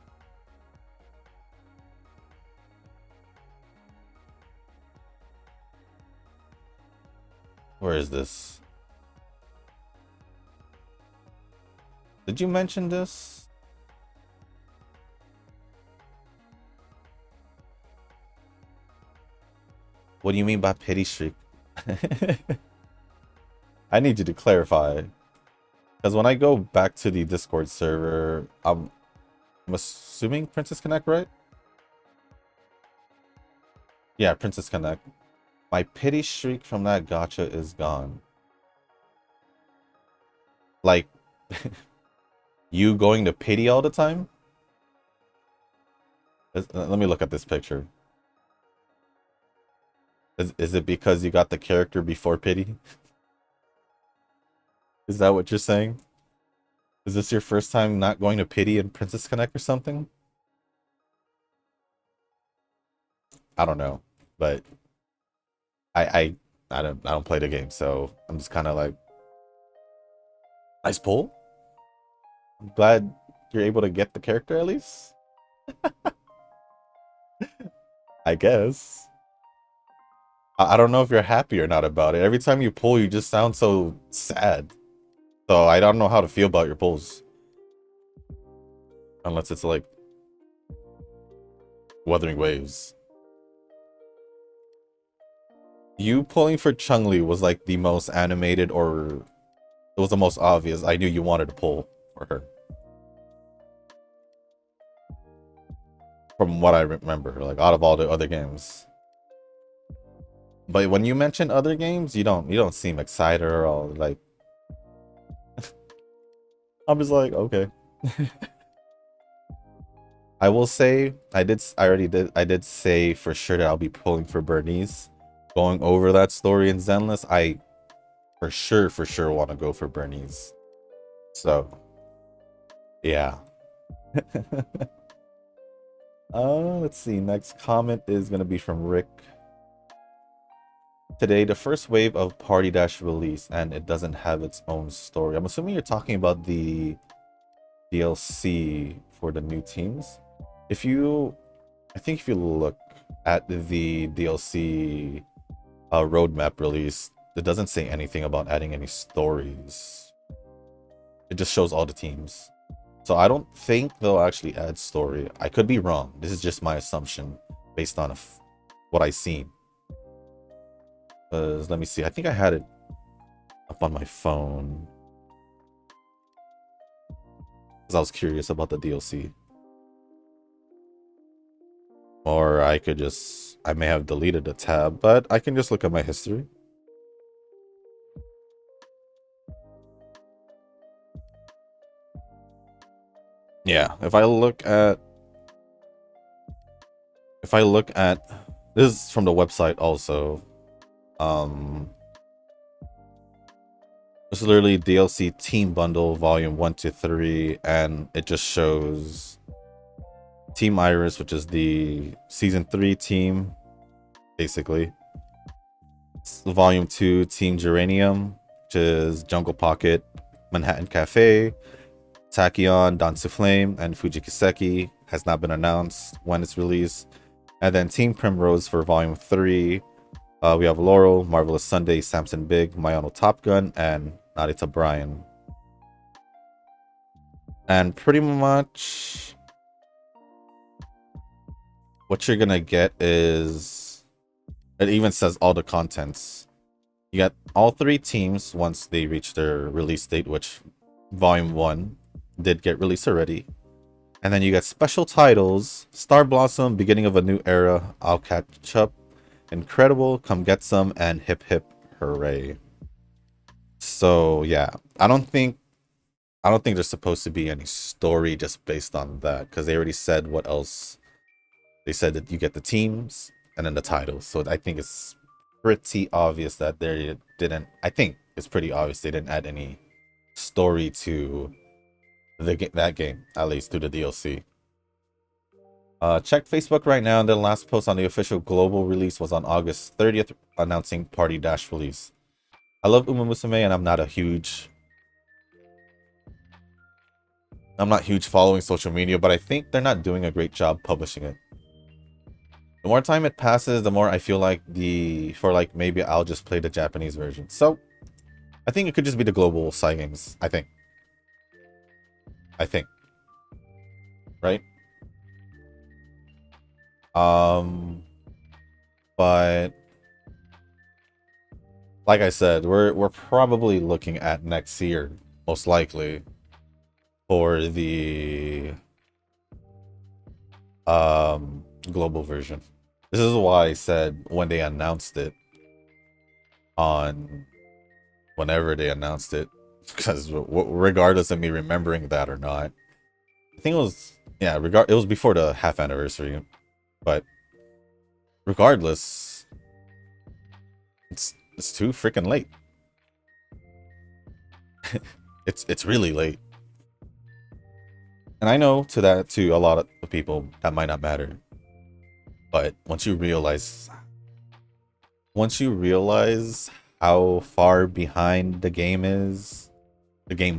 Where is this? Did you mention this? What do you mean by pity streak? I need you to clarify. Because when I go back to the Discord server, I'm assuming Princess Connect, right? Yeah, Princess Connect. My pity streak from that gacha is gone. Like, you going to pity all the time? Let me look at this picture. Is it because you got the character before pity? Is that what you're saying? Is this your first time not going to pity in Princess Connect or something? I don't know, but I don't play the game, so I'm just kind of like, nice pull. I'm glad you're able to get the character at least. I guess. I don't know if you're happy or not about it. Every time you pull, you just sound so sad. So I don't know how to feel about your pulls. Unless it's like Wuthering Waves. You pulling for Chun-Li was like the most animated, or it was the most obvious. I knew you wanted to pull for her. From what I remember, like out of all the other games. But when you mention other games, you don't seem excited or all like. I'm just like, okay. I will say I did say for sure that I'll be pulling for Bernice. Going over that story in Zenless, I for sure want to go for Bernice. So yeah. Let's see. Next comment is gonna be from Rick. Today, the first wave of Party Dash released, and it doesn't have its own story. I'm assuming you're talking about the DLC for the new teams. I think if you look at the DLC roadmap release, it doesn't say anything about adding any stories. It just shows all the teams. So I don't think they'll actually add story. I could be wrong. This is just my assumption based on what I've seen. Let me see. I think I had it up on my phone. Because I was curious about the DLC. Or I may have deleted the tab, but I can just look at my history. Yeah, if I look at this is from the website also. This is literally DLC Team Bundle Volume 1 to 3, and it just shows Team Iris, which is the Season 3 team, basically. Volume 2, Team Geranium, which is Jungle Pocket, Manhattan Cafe, Tachyon, Dansu Flame, and Fujikiseki. Has not been announced when it's released. And then Team Primrose for Volume 3. We have Laurel, Marvelous Sunday, Samson Big, Mayano Top Gun, and Narita Brian. And pretty much what you're gonna get is, it even says all the contents. You get all 3 teams once they reach their release date, which Volume 1 did get released already. And then you get special titles: Star Blossom, Beginning of a New Era, I'll Catch Up, Incredible, Come Get Some, and Hip Hip Hooray. So yeah, I don't think there's supposed to be any story just based on that, because they already said what else. They said that you get the teams and then the titles. So I think it's pretty obvious that they didn't. I think it's pretty obvious they didn't add any story to that game, at least through the DLC. Check Facebook right now. The last post on the official global release was on August 30th, announcing Party Dash release. I love Musume, and I'm not huge following social media, but I think they're not doing a great job publishing it. The more time it passes, the more I feel like maybe I'll just play the Japanese version. So I think it could just be the global side games. I think. Right? But like I said, we're probably looking at next year, most likely, for the global version. This is why I said when they announced it on whenever they announced it, because regardless of me remembering that or not, I think it was it was before the half anniversary, but regardless, it's too freaking late. it's really late. And I know to a lot of people that might not matter. But once you realize how far behind the game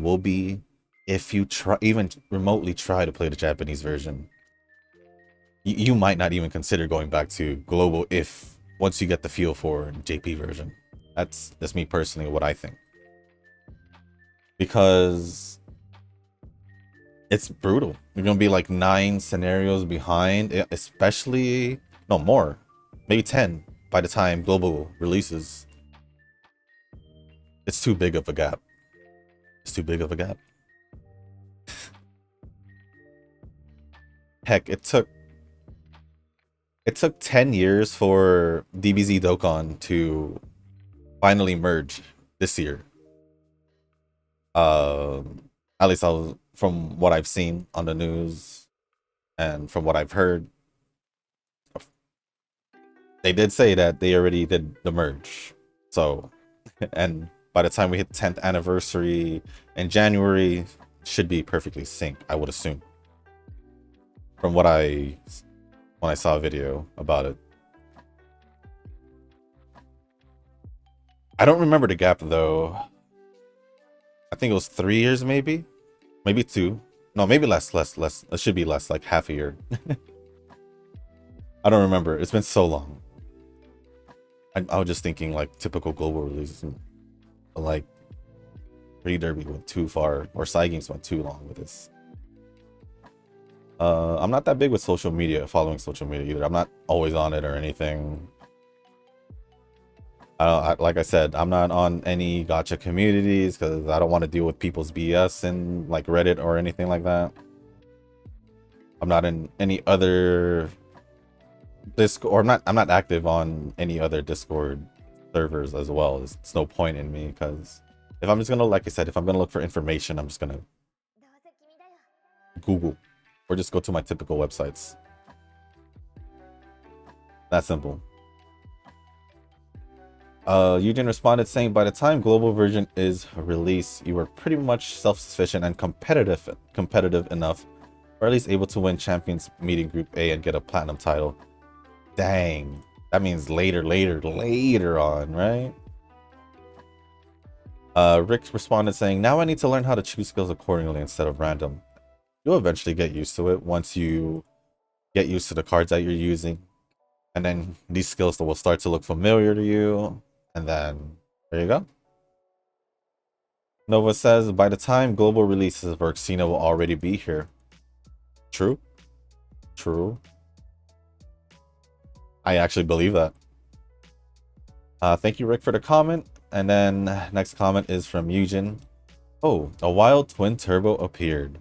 will be if you even remotely try to play the Japanese version. You might not even consider going back to global once you get the feel for JP version. That's me personally, what I think. Because it's brutal. You're gonna be like 9 scenarios behind, especially more, maybe 10 by the time global releases. It's too big of a gap. Heck, it took 10 years for DBZ Dokkan to finally merge this year. At least from what I've seen on the news and from what I've heard, they did say that they already did the merge. So, and by the time we hit 10th anniversary in January, should be perfectly synced, I would assume. From when I saw a video about it. I don't remember the gap though. I think it was 3 years, maybe 2. No, maybe less. It should be less, like half a year. I don't remember. It's been so long. I was just thinking like typical global releases, like Derby went too far, or side games went too long with this. I'm not that big with following social media either. I'm not always on it or anything. Like I said, I'm not on any gacha communities because I don't want to deal with people's BS in like Reddit or anything like that. I'm not in any other Discord, or I'm not active on any other Discord servers as well. There's no point in me, because if I'm just gonna, like I said, if I'm gonna look for information, I'm just gonna Google or just go to my typical websites. That simple. Eugene responded saying, by the time global version is released, you are pretty much self-sufficient and competitive enough, or at least able to win champions meeting group A and get a platinum title. Dang, that means later on, right? Rick responded saying, now I need to learn how to choose skills accordingly instead of random. You'll eventually get used to it once you get used to the cards that you're using, and then these skills will start to look familiar to you. And then, there you go. Nova says, by the time global releases, Xena will already be here. True. I actually believe that. Thank you, Rick, for the comment. And then, next comment is from Eugen. Oh, a wild twin turbo appeared.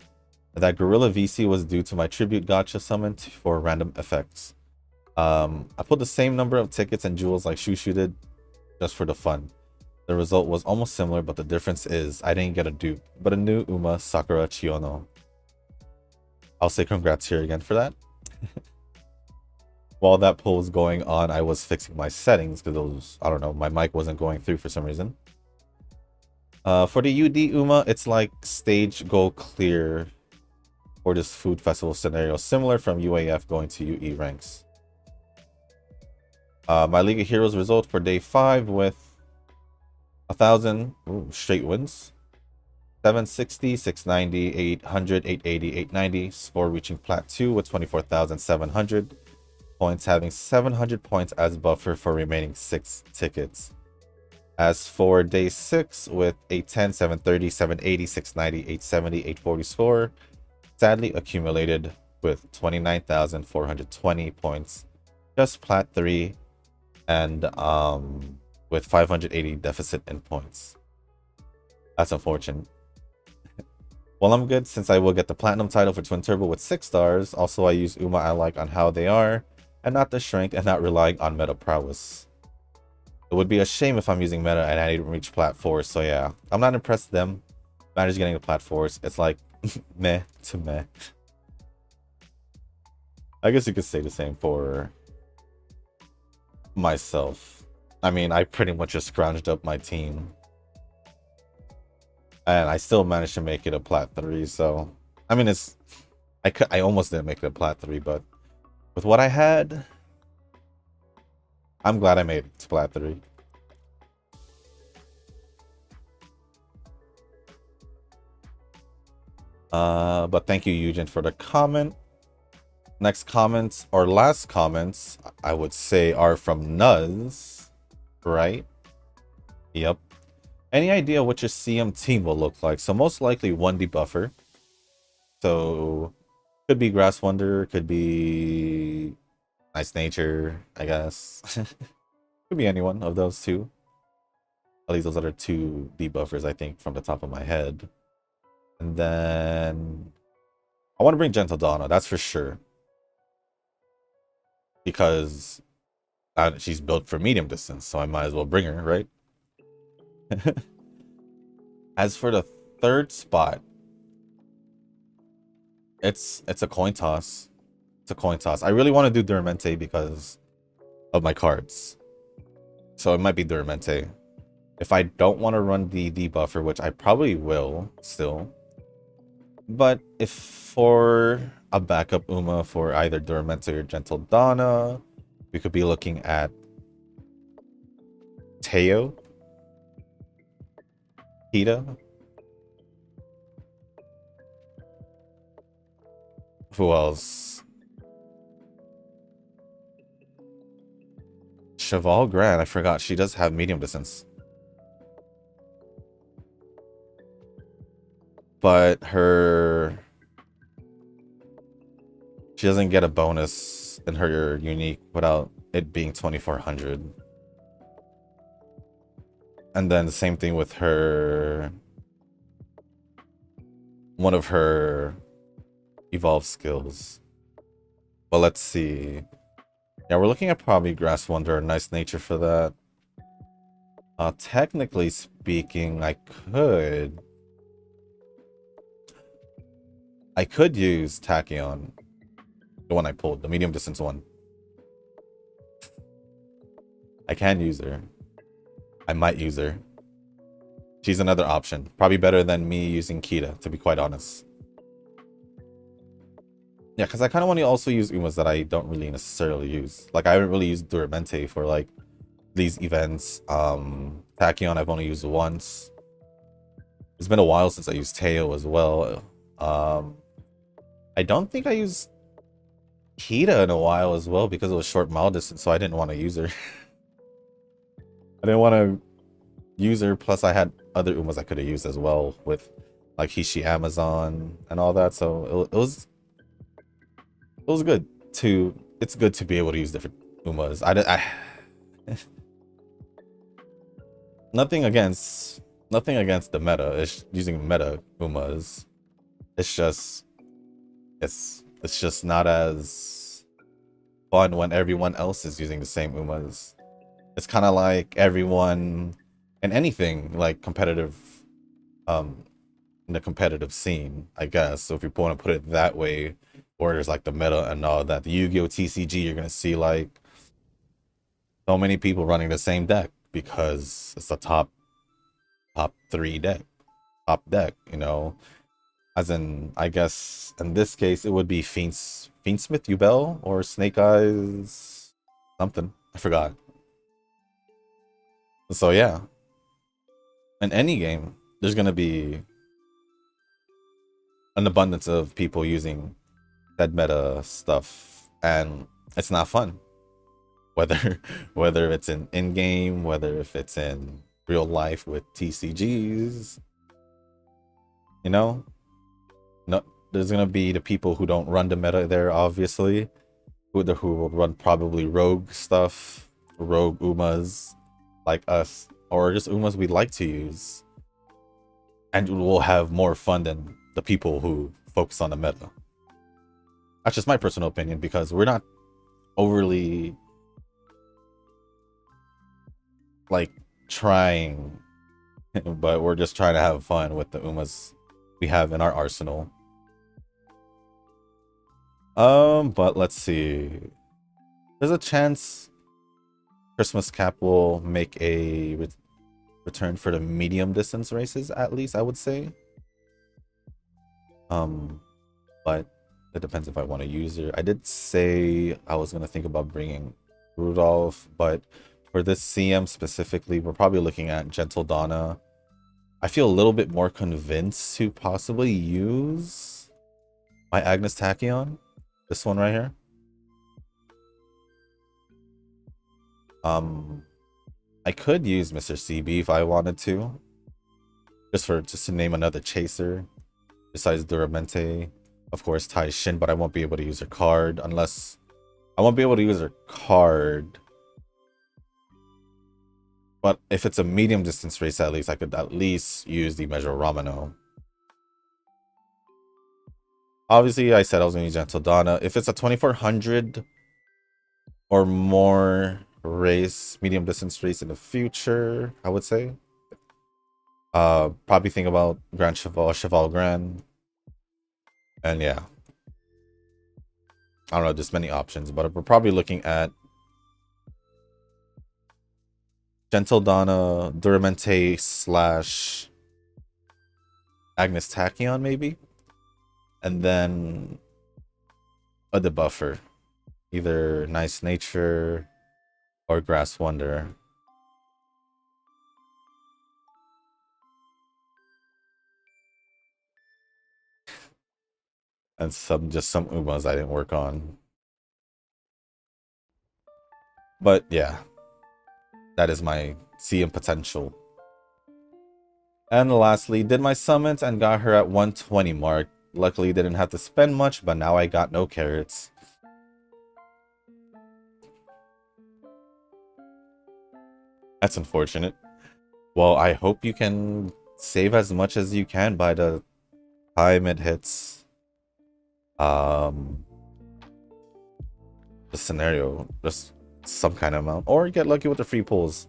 That Gorilla VC was due to my tribute gacha summon for random effects. I put the same number of tickets and jewels like Shushu did, just for the fun. The result was almost similar, but the difference is I didn't get a dupe, but a new Uma Sakura Chiyono. I'll say congrats here again for that. While that pull was going on, I was fixing my settings because I don't know, my mic wasn't going through for some reason. For the UD Uma, it's like stage goal clear for this food festival scenario, similar from UAF going to UE ranks. My League of Heroes result for day 5 with 1,000 straight wins. 760, 690, 800, 880, 890. Score reaching plat 2 with 24,700 points, having 700 points as buffer for remaining 6 tickets. As for day 6 with 810, 730, 780, 690, 870, 840 score, sadly accumulated with 29,420 points, just plat 3, and with 580 deficit in points. That's unfortunate. Well, I'm good since I will get the platinum title for Twin Turbo with 6 stars. Also, I use Uma I like on how they are, and not the strength, and not relying on meta prowess. It would be a shame if I'm using meta and I didn't reach plat 4, so yeah. I'm not impressed with them. Managed getting the plat 4s. It's like, meh to meh. I guess you could say the same for myself. I mean, I pretty much just scrounged up my team. And I still managed to make it a plat 3, so... I mean, it's... I almost didn't make it a plat 3, but... with what I had... I'm glad I made it to plat 3. But thank you, Eugen, for the comment. Next comments, or last comments, I would say, are from Nuz, right? Yep. Any idea what your CM team will look like? So most likely one debuffer. So could be Grass Wonder, could be Nice Nature, I guess. Could be any one of those two. At least those other 2 debuffers, I think, from the top of my head. And then I want to bring Gentle Donna, that's for sure. Because she's built for medium distance, so I might as well bring her, right? As for the 3rd spot, it's a coin toss. It's a coin toss. I really want to do Duramente because of my cards. So it might be Duramente. If I don't want to run the debuffer, which I probably will still. But if for a backup Uma for either Duramente or Gentle Donna, we could be looking at Teo, Hida. Who else? Cheval Grand, I forgot. She does have medium distance. But she doesn't get a bonus in her unique without it being 2400. And then the same thing with her, one of her evolved skills. But let's see. Yeah, we're looking at probably Grass Wonder or Nice Nature for that. Technically speaking, I could use Tachyon. The one I pulled, the medium distance one. I can use her. I might use her. She's another option. Probably better than me using Kita, to be quite honest. Yeah, because I kind of want to also use Umas that I don't really necessarily use. Like, I haven't really used Duramente for, like, these events. Tachyon I've only used once. It's been a while since I used Teo as well. I don't think I used Kita in a while as well because it was short mile distance, so I didn't want to use her. I didn't want to use her, plus I had other Umas I could have used as well with like Hishi Amazon and all that, so it was good to, it's good to be able to use different Umas. Nothing against the meta. It's using meta Umas. It's just not as fun when everyone else is using the same Umas. It's kind of like everyone in anything like competitive, in the competitive scene, I guess. So if you want to put it that way, where there's like the meta and all that, the Yu-Gi-Oh! TCG, you're gonna see like so many people running the same deck because it's the top 3 deck, you know. As in, I guess in this case it would be Fiendsmith Ubel or Snake Eyes something. I forgot. So yeah, in any game, there's gonna be an abundance of people using that meta stuff, and it's not fun. Whether whether it's in game, whether if it's in real life with TCGs, you know, no, there's gonna be the people who don't run the meta there, obviously, who will run probably rogue stuff, rogue Umas like us, or just Umas we like to use, and we'll have more fun than the people who focus on the meta. That's just my personal opinion, because we're not overly like trying, but we're just trying to have fun with the Umas we have in our arsenal. But let's see. There's a chance Christmas Cap will make a return for the medium distance races, at least I would say. But it depends if I want to use her. I did say I was gonna think about bringing Rudolph, but for this CM specifically, we're probably looking at Gentle Donna. I feel a little bit more convinced to possibly use my Agnes Tachyon. This one right here. I could use Mr. CB if I wanted to. Just to name another chaser. Besides Duramente. Of course, Tai Shin, but I won't be able to use her card unless... I won't be able to use her card. But if it's a medium distance race, at least I could at least use the Measure Romano. Obviously, I said I was going to use Gentle Donna. If it's a 2400 or more race, medium distance race in the future, I would say. Probably think about Grand Cheval Grand. And yeah. I don't know, just many options, but we're probably looking at Gentle Donna, Duramente / Agnes Tachyon, maybe? And then a debuffer. Either Nice Nature or Grass Wonder. And some Umas I didn't work on. But yeah. That is my CM potential. And lastly, did my summons and got her at 120 mark. Luckily didn't have to spend much, but now I got no carrots. That's unfortunate. Well, I hope you can save as much as you can by the time it hits the scenario. Just some kind of amount. Or get lucky with the free pulls.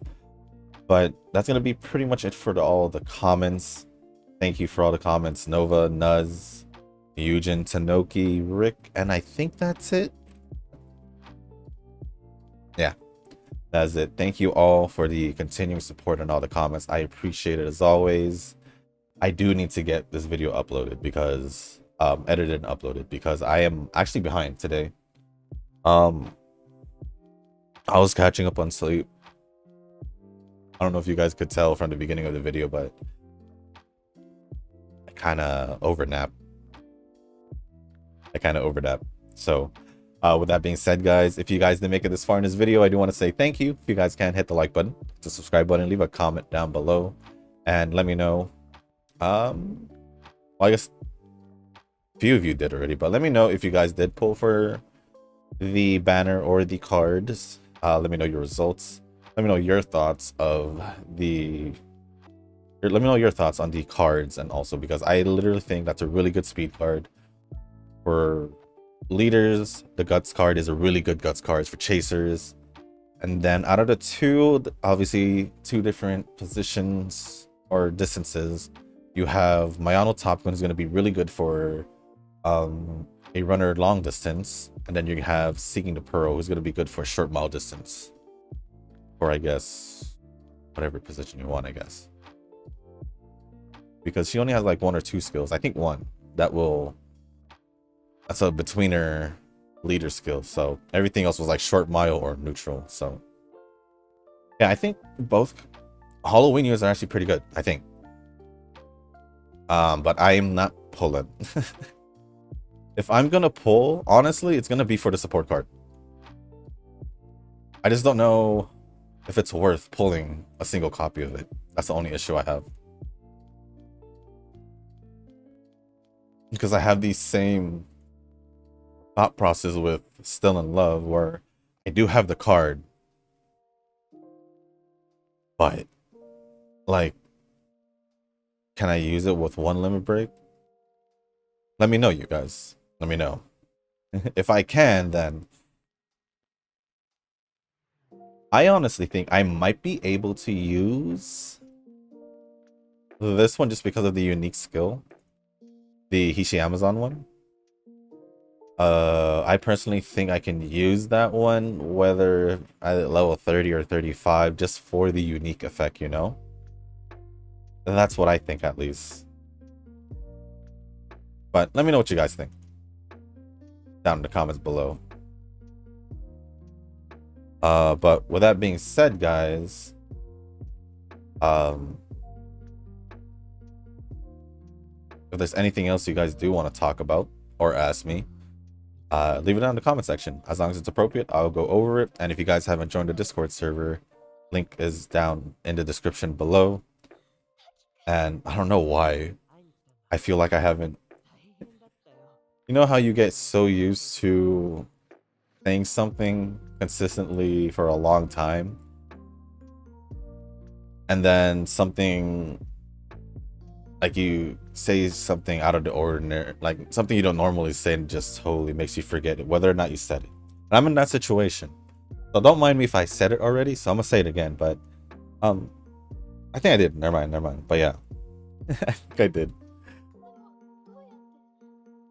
But that's going to be pretty much it for all the comments. Thank you for all the comments. Nova, Nuz, Eugen, Tanoki, Rick, and I think that's it. Yeah, that's it. Thank you all for the continuing support and all the comments. I appreciate it as always. I do need to get this video uploaded because edited and uploaded because I am actually behind today. I was catching up on sleep. I don't know if you guys could tell from the beginning of the video, but I kind of overnapped. So with that being said, guys, if you guys didn't make it this far in this video, I do want to say thank you. If you guys can, hit the like button, the subscribe button, leave a comment down below, and let me know. Well, I guess a few of you did already, but let me know if you guys did pull for the banner or the cards. Let me know your results. Let me know your thoughts of the... Let me know your thoughts on the cards, and also because I literally think that's a really good speed card. For leaders, the Guts card is a really good Guts card for chasers. And then out of the two, obviously two different positions or distances, you have Mayano Top Gun is going to be really good for a runner long distance. And then you have Seeking the Pearl, who's going to be good for short mile distance. Or I guess whatever position you want, I guess. Because she only has like 1 or 2 skills. I think 1. that's a betweener leader skill. So everything else was like short mile or neutral. So yeah, I think both Halloween units are actually pretty good, I think. But I am not pulling. If I'm gonna pull, honestly, it's gonna be for the support card. I just don't know if it's worth pulling a single copy of it. That's the only issue I have. Because I have these same thought process with Still in Love, where I do have the card, but like, can I use it with one limit break? Let me know, you guys. Let me know. If I can, then I honestly think I might be able to use this one just because of the unique skill. The Hishi Amazon one. I personally think I can use that one, whether at level 30 or 35, just for the unique effect, you know? That's what I think, at least. But let me know what you guys think down in the comments below. But with that being said, guys, if there's anything else you guys do want to talk about or ask me, leave it down in the comment section. As long as it's appropriate, I'll go over it. And if you guys haven't joined the Discord server, link is down in the description below. And I don't know why I feel like I haven't. You know how you get so used to saying something consistently for a long time, and then something like you say something out of the ordinary, like something you don't normally say, and just totally makes you forget it, whether or not you said it. And I'm in that situation, so don't mind me if I said it already, so I'm gonna say it again. But I think I did. Never mind. But yeah, I think I did.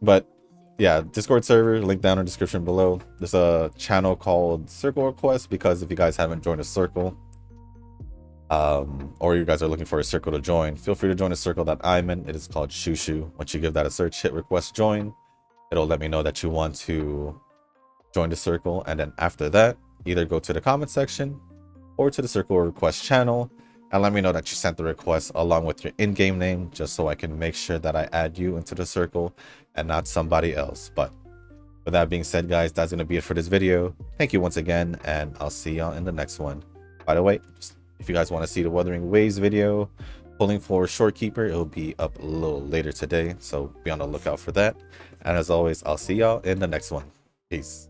But yeah, Discord server, link down in the description below. There's a channel called Circle Request, because if you guys haven't joined a circle, or you guys are looking for a circle to join, feel free to join a circle that I'm in. It is called Shushu. Once you give that a search, hit request join, it'll let me know that you want to join the circle. And then after that, either go to the comment section or to the circle request channel and let me know that you sent the request along with your in-game name, just so I can make sure that I add you into the circle and not somebody else. But with that being said, guys, that's going to be it for this video. Thank you once again, and I'll see y'all in the next one. By the way, if you guys want to see the Wuthering Waves video, pulling for Shorekeeper, it'll be up a little later today, so be on the lookout for that. And as always, I'll see y'all in the next one. Peace.